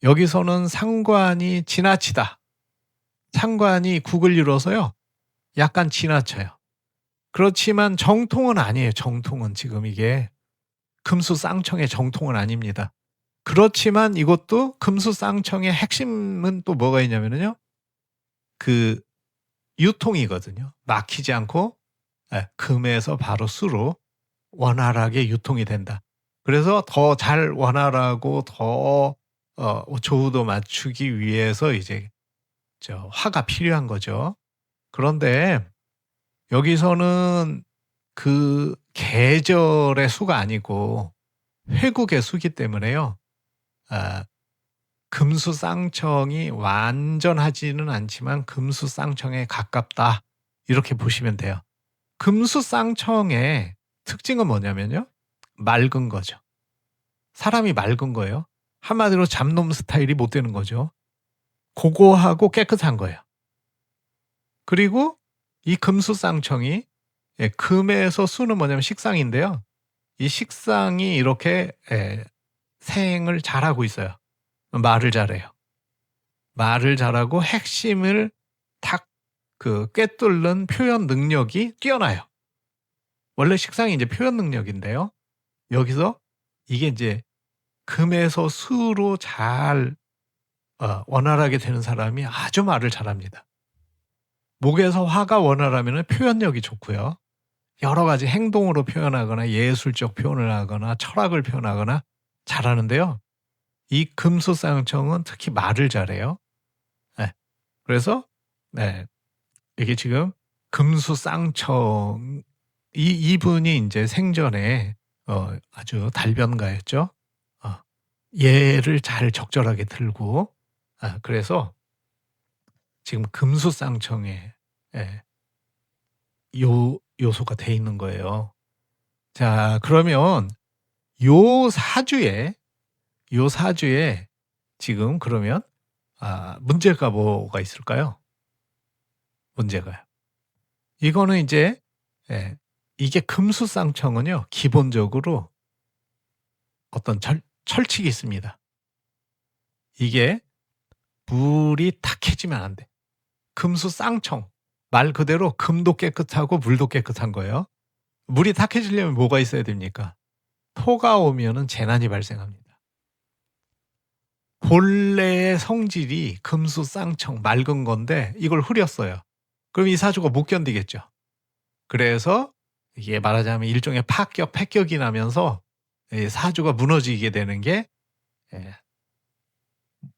여기서는 상관이 지나치다. 상관이 국을 이뤄서요. 약간 지나쳐요. 그렇지만 정통은 아니에요. 정통은 지금 이게 금수쌍청의 정통은 아닙니다. 그렇지만 이것도 금수쌍청의 핵심은 또 뭐가 있냐면요. 그 유통이거든요. 막히지 않고 금에서 바로 수로 원활하게 유통이 된다. 그래서 더 잘 원활하고 더 조후도 맞추기 위해서 이제 화가 필요한 거죠. 그런데 여기서는 그 계절의 수가 아니고 회국의 수기 때문에요. 금수쌍청이 완전하지는 않지만 금수쌍청에 가깝다. 이렇게 보시면 돼요. 금수쌍청의 특징은 뭐냐면요. 맑은 거죠. 사람이 맑은 거예요. 한마디로 잡놈 스타일이 못 되는 거죠. 고고하고 깨끗한 거예요. 그리고 이 금수쌍청이 금에서 수는 뭐냐면 식상인데요. 이 식상이 이렇게 생을 잘하고 있어요. 말을 잘해요. 말을 잘하고 핵심을 탁 꿰뚫는 표현 능력이 뛰어나요. 원래 식상이 이제 표현 능력인데요. 여기서 이게 이제 금에서 수로 잘 원활하게 되는 사람이 아주 말을 잘합니다. 목에서 화가 원활하면은 표현력이 좋고요. 여러 가지 행동으로 표현하거나 예술적 표현을 하거나 철학을 표현하거나 잘하는데요. 이 금수쌍청은 특히 말을 잘해요. 예. 그래서 네. 이게 지금 금수쌍청 이분이 인제 생전에 아주 달변가였죠. 어. 예를 잘 적절하게 들고 그래서 지금 금수쌍청에 예 요소가 돼 있는 거예요. 자 그러면 요 사주에 요 사주에 지금 그러면 문제가 뭐가 있을까요? 문제가요. 이거는 이제 예 이게 금수쌍청은요 기본적으로 어떤 철칙이 있습니다. 이게 물이 탁해지면 안 돼. 금수쌍청 말 그대로 금도 깨끗하고 물도 깨끗한 거예요. 물이 탁해지려면 뭐가 있어야 됩니까? 토가 오면은 재난이 발생합니다. 본래의 성질이 금수쌍청 맑은 건데 이걸 흐렸어요. 그럼 이 사주가 못 견디겠죠. 그래서 이게 말하자면 일종의 파격, 패격이 나면서 사주가 무너지게 되는 게 예,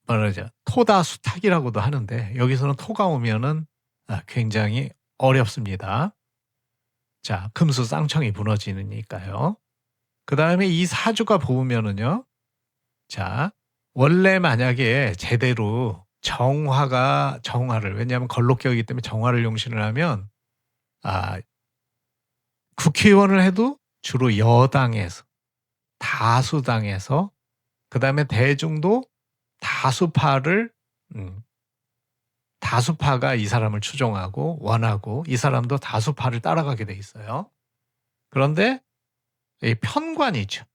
말하자 토다수탁이라고도 하는데 여기서는 토가 오면은 굉장히 어렵습니다. 자, 금수쌍청이 무너지니까요. 그 다음에 이 사주가 보면은요. 자, 원래 만약에 제대로 정화를 왜냐하면 걸록격이기 때문에 정화를 용신을 하면 국회의원을 해도 주로 여당에서 다수당에서 그다음에 대중도 다수파를 다수파가 이 사람을 추종하고 원하고 이 사람도 다수파를 따라가게 돼 있어요. 그런데 이 편관이죠.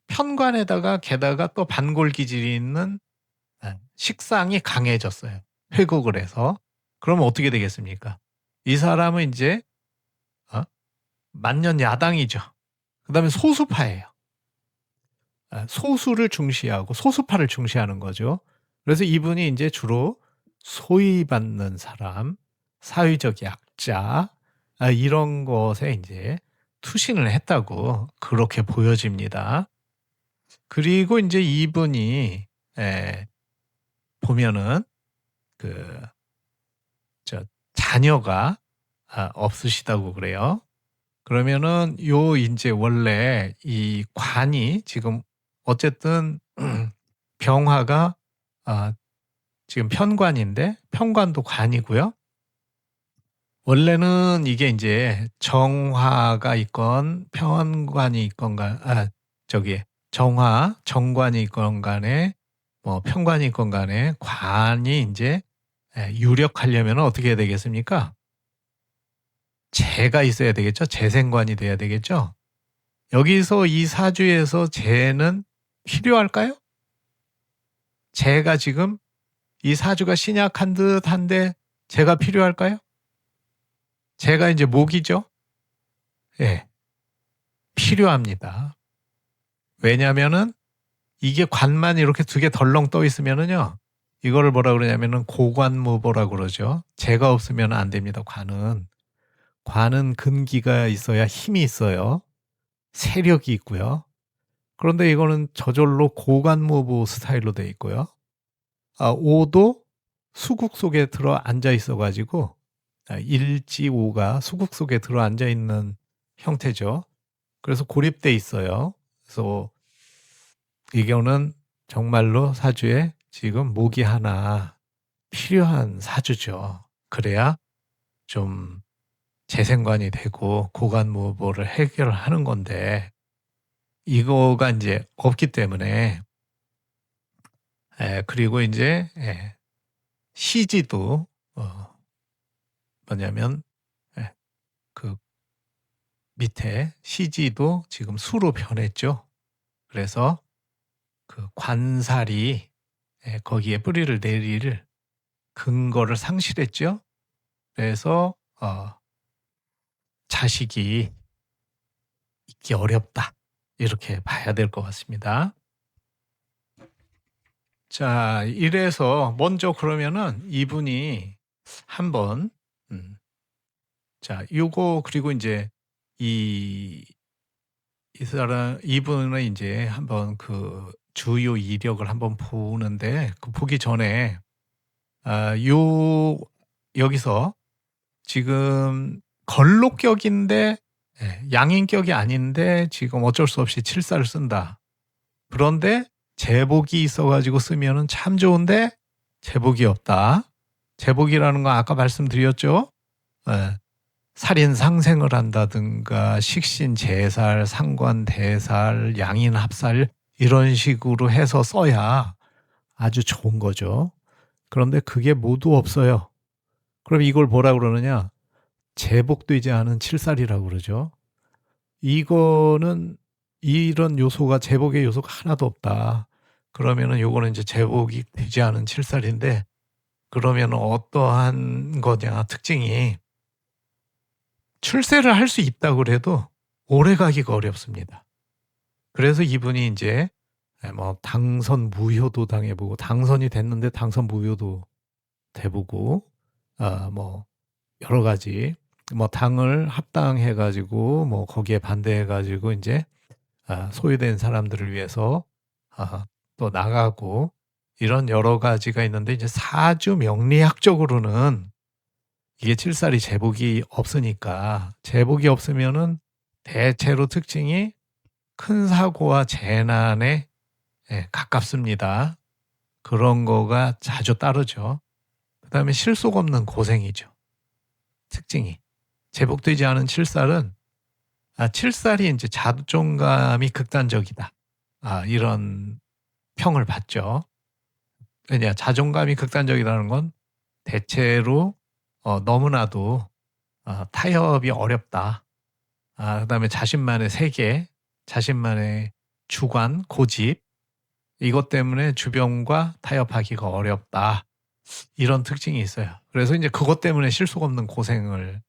편관에다가 게다가 또 반골 기질이 있는 식상이 강해졌어요. 회국을 해서. 그러면 어떻게 되겠습니까? 이 사람은 이제 만년 야당이죠. 그다음에 소수파예요. 소수를 중시하고 소수파를 중시하는 거죠. 그래서 이분이 이제 주로 소위받는 사람, 사회적 약자 이런 것에 이제 투신을 했다고 그렇게 보여집니다. 그리고 이제 이분이 보면은 자녀가 없으시다고 그래요. 그러면은 요 인제 원래 이 관이 지금 어쨌든 병화가 지금 편관인데 편관도 관이고요. 원래는 이게 인제 정화가 있건 편관이 있건 정관이 있건 간에 뭐 편관이 있건 간에 관이 인제 유력하려면은 어떻게 해야 되겠습니까? 재가 있어야 되겠죠. 재생관이 돼야 되겠죠. 여기서 이 사주에서 재는 필요할까요? 재가 지금 이 사주가 신약한 듯한데 재가 필요할까요? 재가 이제 목이죠. 예, 필요합니다. 왜냐하면은 이게 관만 이렇게 두 개 덜렁 떠 있으면은요. 이거를 뭐라 그러냐면은 고관무보라고 그러죠. 재가 없으면 안 됩니다. 관은 근기가 있어야 힘이 있어요. 세력이 있고요. 그런데 이거는 저절로 고관무보 스타일로 돼 있고요. 오도 수국 속에 들어 앉아 있어 가지고 일지오가 수국 속에 들어 앉아 있는 형태죠. 그래서 고립돼 있어요. 그래서 이거는 정말로 사주에 지금 목이 하나 필요한 사주죠. 그래야 좀 재생관이 되고 고관무보를 해결하는 건데 이거가 이제 없기 때문에 그리고 이제 시지도 뭐냐면 그 밑에 시지도 지금 수로 변했죠. 그래서 그 관살이 거기에 뿌리를 내릴 근거를 상실했죠. 그래서 자식이 받기 어렵다. 이렇게 봐야 될 것 같습니다. 자, 이래서 먼저 그러면은 이분이 한번 자, 요거 그리고 인제 이 이분은 인제 한번 그 주요 이력을 한번 보는데 그 보기 전에 요 여기서 지금 걸록격인데 양인격이 아닌데 지금 어쩔 수 없이 칠사를 쓴다. 그런데 제복이 있어 가지고 쓰면은 참 좋은데 제복이 없다. 제복이라는 건 아까 말씀드렸죠? 예. 살인상생을 한다든가 식신제살, 상관대살, 양인합살 이런 식으로 해서 써야 아주 좋은 거죠. 그런데 그게 모두 없어요. 그럼 이걸 뭐라 그러느냐? 제복되지 않은 칠살이라고 그러죠. 이거는 이런 요소가 제복의 요소가 하나도 없다. 그러면은 요거는 이제 제복이 되지 않은 칠살인데 그러면은 어떠한 거냐 특징이 출세를 할 수 있다고 그래도 오래 가기가 어렵습니다. 그래서 이분이 인제 뭐 당선 무효도 당해보고 당선이 됐는데 당선 무효도 돼보고 뭐 여러 가지 뭐 당을 합당해 가지고 뭐 거기에 반대해 가지고 인제 소외된 사람들을 위해서 또 나가고 이런 여러 가지가 있는데 이제 사주 명리학적으로는 이게 칠살이 제복이 없으니까 제복이 없으면은 대체로 특징이 큰 사고와 재난에 가깝습니다. 그런 거가 자주 따르죠. 그다음에 실속 없는 고생이죠. 특징이. 제복되지 않은 칠살은 칠살이 인제 자존감이 극단적이다. 이런 평을 받죠. 왜냐 자존감이 극단적이라는 건 대체로 너무나도 타협이 어렵다. 그다음에 자신만의 세계, 자신만의 주관, 고집 이것 때문에 주변과 타협하기가 어렵다. 이런 특징이 있어요. 그래서 인제 그것 때문에 실속 없는 고생을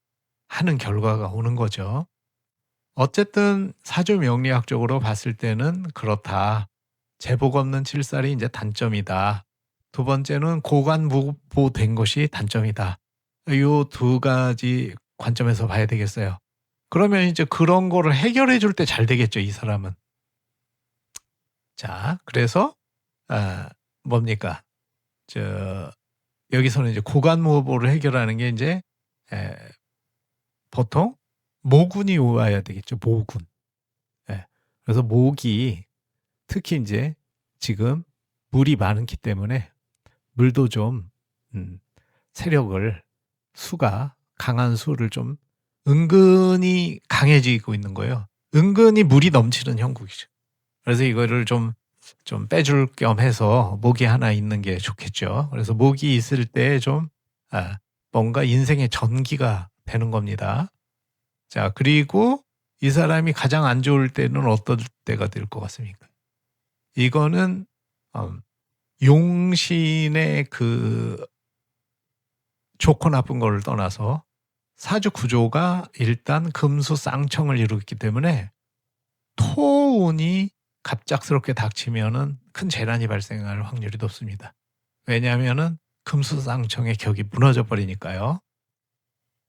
하는 결과가 오는 거죠. 어쨌든 사주 명리학적으로 봤을 때는 그렇다. 제복 없는 칠살이 인제 단점이다. 두 번째는 고관무보된 것이 단점이다. 요 두 가지 관점에서 봐야 되겠어요. 그러면 이제 그런 거를 해결해 줄 때 잘 되겠죠, 이 사람은. 자, 그래서 뭡니까? 저 여기서는 이제 고관무보를 해결하는 게 인제 에 보통 모군이 와야 되겠죠, 모군. 예. 그래서 목이 특히 인제 지금 물이 많기 때문에 물도 좀 세력을 수가 강한 수를 좀 은근히 강해지고 있는 거예요. 은근히 물이 넘치는 형국이죠. 그래서 이거를 좀 빼줄 겸 해서 목이 하나 있는 게 좋겠죠. 그래서 목이 있을 때 좀 뭔가 인생의 전기가 되는 겁니다. 자, 그리고 이 사람이 가장 안 좋을 때는 어떨 때가 될 것 같습니까? 이거는 용신의 그 좋고 나쁜 거를 떠나서 사주 구조가 일단 금수쌍청을 이루기 때문에 토운이 갑작스럽게 닥치면은 큰 재난이 발생할 확률이 높습니다. 왜냐하면은 금수쌍청의 격이 무너져 버리니까요.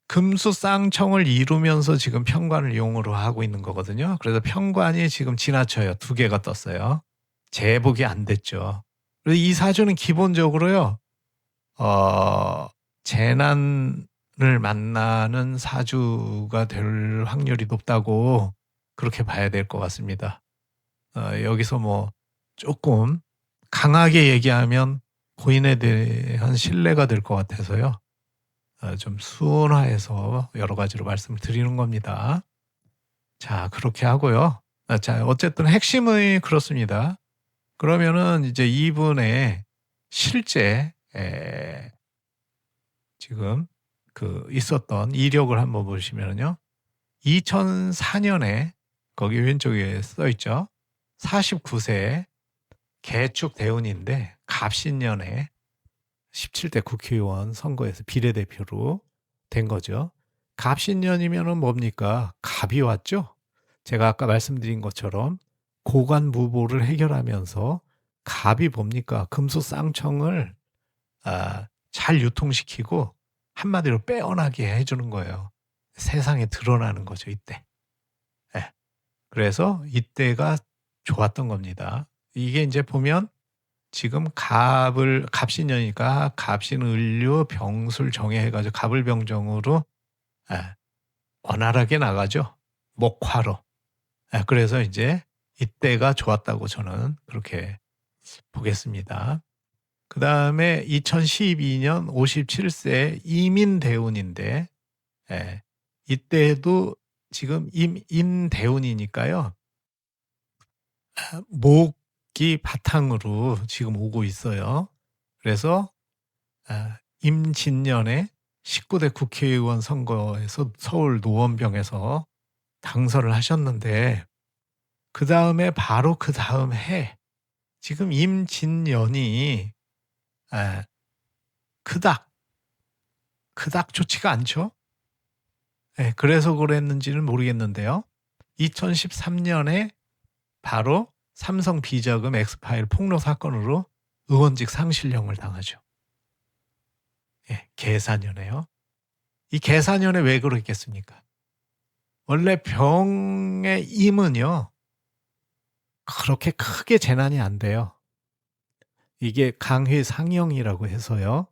금수쌍청을 이루면서 지금 편관을 용으로 하고 있는 거거든요. 그래서 편관이 지금 지나쳐요. 2개가 떴어요. 제복이 안 됐죠. 그래서 이 사주는 기본적으로요. 재난을 만나는 사주가 될 확률이 높다고 그렇게 봐야 될 것 같습니다. 여기서 뭐 조금 강하게 얘기하면 고인에 대한 신뢰가 될 것 같아서요. 좀 순화해서 여러 가지로 말씀을 드리는 겁니다. 자, 그렇게 하고요. 자, 어쨌든 핵심은 그렇습니다. 그러면은 이제 이분의 실제 지금 그 있었던 이력을 한번 보시면요. 2004년에 거기 왼쪽에 써 있죠. 49세 개축 대운인데 갑신년에 17대 국회의원 선거에서 비례대표로 된 거죠. 갑신년이면은 뭡니까? 갑이 왔죠. 제가 아까 말씀드린 것처럼 고관무보를 해결하면서 갑이 뭡니까? 금수 쌍청을 잘 유통시키고 한마디로 빼어나게 해주는 거예요. 세상에 드러나는 거죠, 이때. 예. 그래서 이때가 좋았던 겁니다. 이게 이제 보면 지금 갑신년이니까 갑신을류 병술 정해 해가지고 갑을병정으로 원활하게 나가죠. 목화로. 그래서 이제 이때가 좋았다고 저는 그렇게 보겠습니다. 그 다음에 2012년 57세 이민대운인데, 이때도 지금 임대운이니까요. 목이 바탕으로 지금 오고 있어요. 그래서 임진년에 19대 국회의원 선거에서 서울 노원병에서 당선을 하셨는데, 그 다음에 바로 그 다음 해 지금 임진년이 그닥 좋지가 않죠. 그래서 그랬는지는 모르겠는데요. 2013년에 바로 삼성 비자금 엑스파일 폭로 사건으로 의원직 상실령을 당하죠. 계사년에요. 이 계사년에 왜 그랬겠습니까? 원래 병의 임은요, 그렇게 크게 재난이 안 돼요. 이게 강회상형이라고 해서요.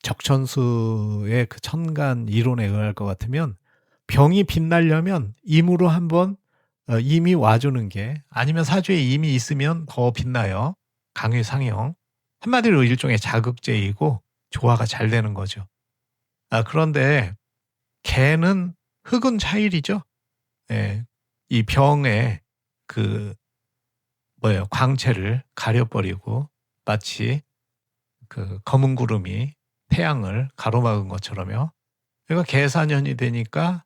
적천수의 그 천간 이론에 의할 것 같으면 병이 빛나려면 임으로 한번 임이 와주는 게, 아니면 사주에 임이 있으면 더 빛나요. 강회상형. 한마디로 일종의 자극제이고 조화가 잘 되는 거죠. 그런데 개는 흑은 차일이죠. 이 병의 광채를 가려버리고 마치 그 검은 구름이 태양을 가로막은 것처럼요. 그러니까 계사년이 되니까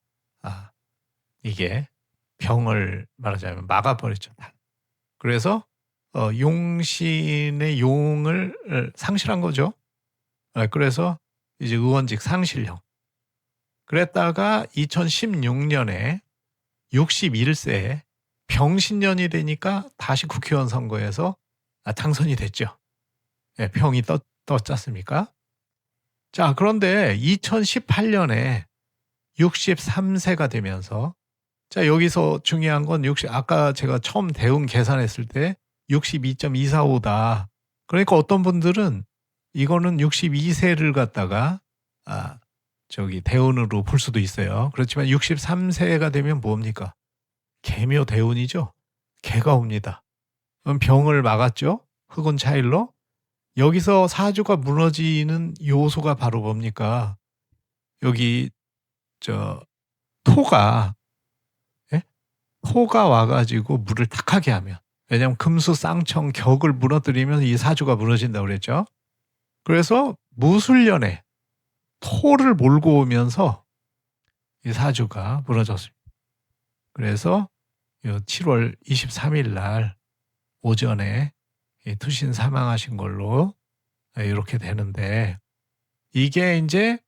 이게 병을 말하자면 막아버렸죠. 그래서 용신의 용을 상실한 거죠. 그래서 이제 의원직 상실형. 그랬다가 2016년에 61세에 병신년이 되니까 다시 국회의원 선거에서 당선이 됐죠. 병이 떴지 않습니까? 자, 그런데 2018년에 63세가 되면서, 자, 여기서 중요한 건 아까 제가 처음 대운 계산했을 때 62.245다. 그러니까 어떤 분들은 이거는 62세를 갖다가 대운으로 볼 수도 있어요. 그렇지만 63세가 되면 뭡니까? 개묘 대운이죠. 개가 옵니다. 그럼 병을 막았죠. 흑운 차일로. 여기서 사주가 무너지는 요소가 바로 뭡니까? 여기 토가 와가지고 물을 탁하게 하면, 왜냐하면 금수 쌍청 격을 무너뜨리면 이 사주가 무너진다고 그랬죠. 그래서 무술년에 토를 몰고 오면서 이 사주가 무너졌습니다. 그래서 7월 23일 날 오전에 투신 사망하신 걸로 이렇게 되는데, 이게 이제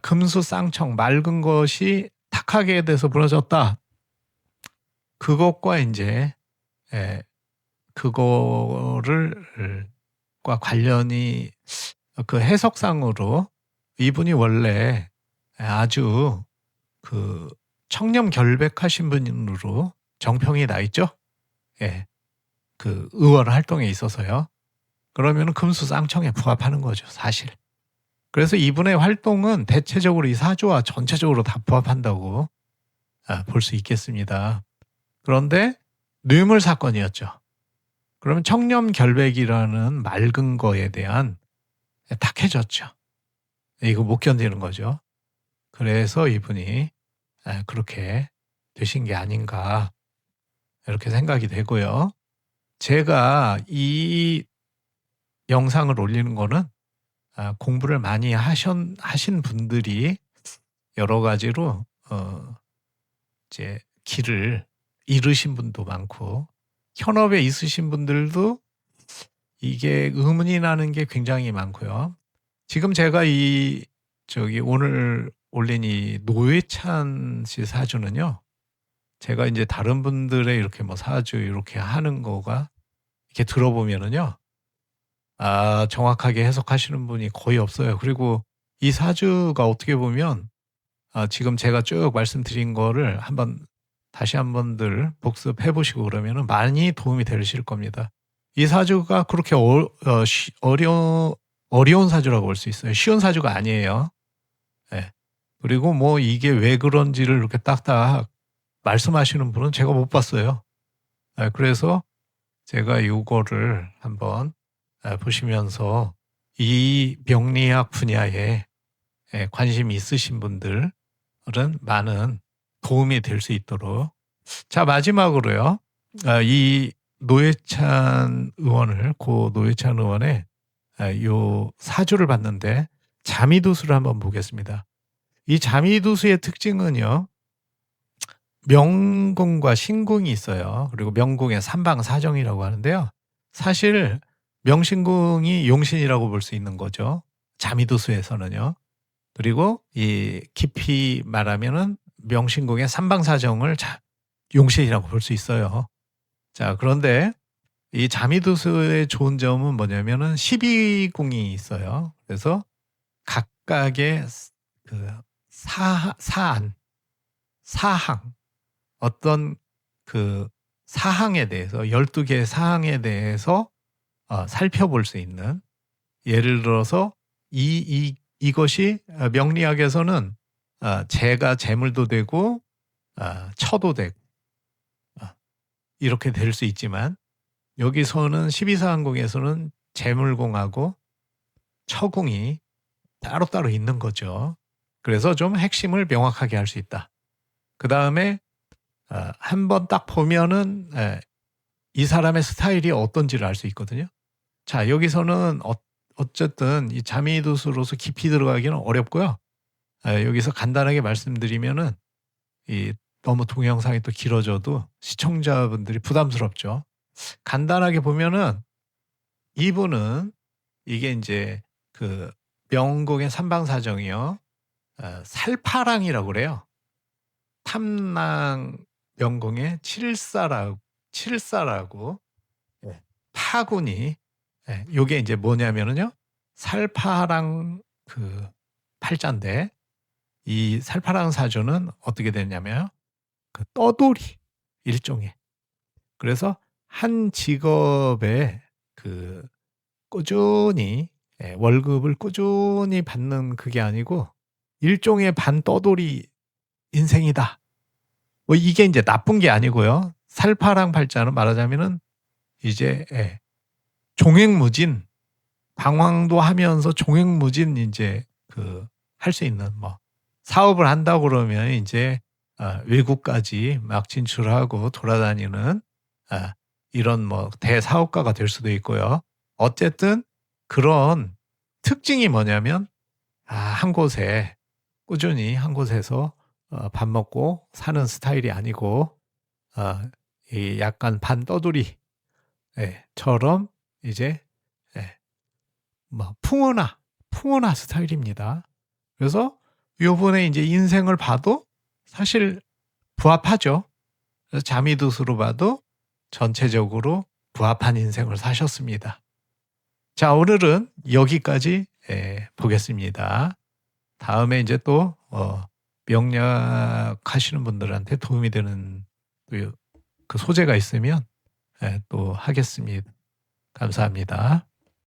금수 쌍청 맑은 것이 탁하게 돼서 무너졌다. 그것과 이제 그거를 과 관련이 그 해석상으로 이분이 원래 아주 청렴 결백하신 분으로 정평이 나 있죠. 그 의원 활동에 있어서요. 그러면 금수 쌍청에 부합하는 거죠, 사실. 그래서 이분의 활동은 대체적으로 이 사주와 전체적으로 다 부합한다고 볼 수 있겠습니다. 그런데 뇌물 사건이었죠. 그러면 청렴 결백이라는 맑은 거에 대한 탁해졌죠. 이거 못 견디는 거죠. 그래서 이분이 그렇게 되신 게 아닌가, 이렇게 생각이 되고요. 제가 이 영상을 올리는 거는 공부를 많이 하신 분들이 여러 가지로 이제 길을 잃으신 분도 많고, 현업에 있으신 분들도 이게 의문이 나는 게 굉장히 많고요. 지금 제가 오늘 올린 이 노회찬 씨 사주는요, 제가 이제 다른 분들의 이렇게 뭐 사주 이렇게 하는 거가 이렇게 들어보면은요. 정확하게 해석하시는 분이 거의 없어요. 그리고 이 사주가 어떻게 보면 지금 제가 쭉 말씀드린 거를 다시 한번들 복습해 보시고 그러면은 많이 도움이 되실 겁니다. 이 사주가 그렇게 어려운 사주라고 볼 수 있어요. 쉬운 사주가 아니에요. 예. 그리고 뭐 이게 왜 그런지를 이렇게 딱딱 말씀하시는 분은 제가 못 봤어요. 그래서 제가 요거를 한번 보시면서 이 명리학 분야에 관심이 있으신 분들은 많은 도움이 될 수 있도록. 자, 마지막으로요. 이 노회찬 의원을, 고 노회찬 의원의 요 사주를 봤는데 자미두수를 한번 보겠습니다. 이 자미두수의 특징은요. 명궁과 신궁이 있어요. 그리고 명궁의 삼방사정이라고 하는데요. 사실 명신궁이 용신이라고 볼 수 있는 거죠. 자미두수에서는요. 그리고 이 깊이 말하면은 명신궁의 삼방사정을 용신이라고 볼 수 있어요. 자, 그런데 이 자미두수의 좋은 점은 뭐냐면은 12궁이 있어요. 그래서 각각의 그 사항, 어떤 그 사항에 대해서 12개의 사항에 대해서 살펴볼 수 있는, 예를 들어서 이것이 명리학에서는 재가 재물도 되고 처도 되고 이렇게 될 수 있지만 여기서는 12사항궁에서는 재물궁하고 처궁이 따로따로 있는 거죠. 그래서 좀 핵심을 명확하게 할 수 있다. 그 다음에 한번 딱 보면은 이 사람의 스타일이 어떤지를 알 수 있거든요. 자, 여기서는 어쨌든 이 자미두수로서 깊이 들어가기는 어렵고요. 여기서 간단하게 말씀드리면은 너무 동영상이 또 길어져도 시청자분들이 부담스럽죠. 간단하게 보면은 이분은 이게 이제 그 명궁의 삼방사정이요. 살파랑이라고 그래요. 탐랑 명궁의 칠사라고 파군이 요게 이제 뭐냐면은요. 살파랑 그 팔자인데 이 살파랑 사주는 어떻게 되냐면 그 떠돌이 일종의. 그래서 한 직업에 그 꾸준히 월급을 꾸준히 받는 그게 아니고 일종의 반떠돌이 인생이다. 뭐 이게 이제 나쁜 게 아니고요. 살파랑 팔자는 말하자면은 이제 종횡무진, 방황도 하면서 종횡무진 이제 그 할 수 있는 뭐 사업을 한다고 그러면 이제 외국까지 막 진출하고 돌아다니는 이런 뭐 대사업가가 될 수도 있고요. 어쨌든 그런 특징이 뭐냐면 한 곳에 꾸준히 한 곳에서 밥 먹고 사는 스타일이 아니고 이 약간 반떠돌이처럼 이제 뭐 풍어나 스타일입니다. 그래서 요번에 이제 인생을 봐도 사실 부합하죠. 그래서 자미두수로 봐도 전체적으로 부합한 인생을 사셨습니다. 자, 오늘은 여기까지 보겠습니다. 다음에 이제 또 명리학 하시는 분들한테 도움이 되는 그 소재가 있으면 또 하겠습니다. 감사합니다.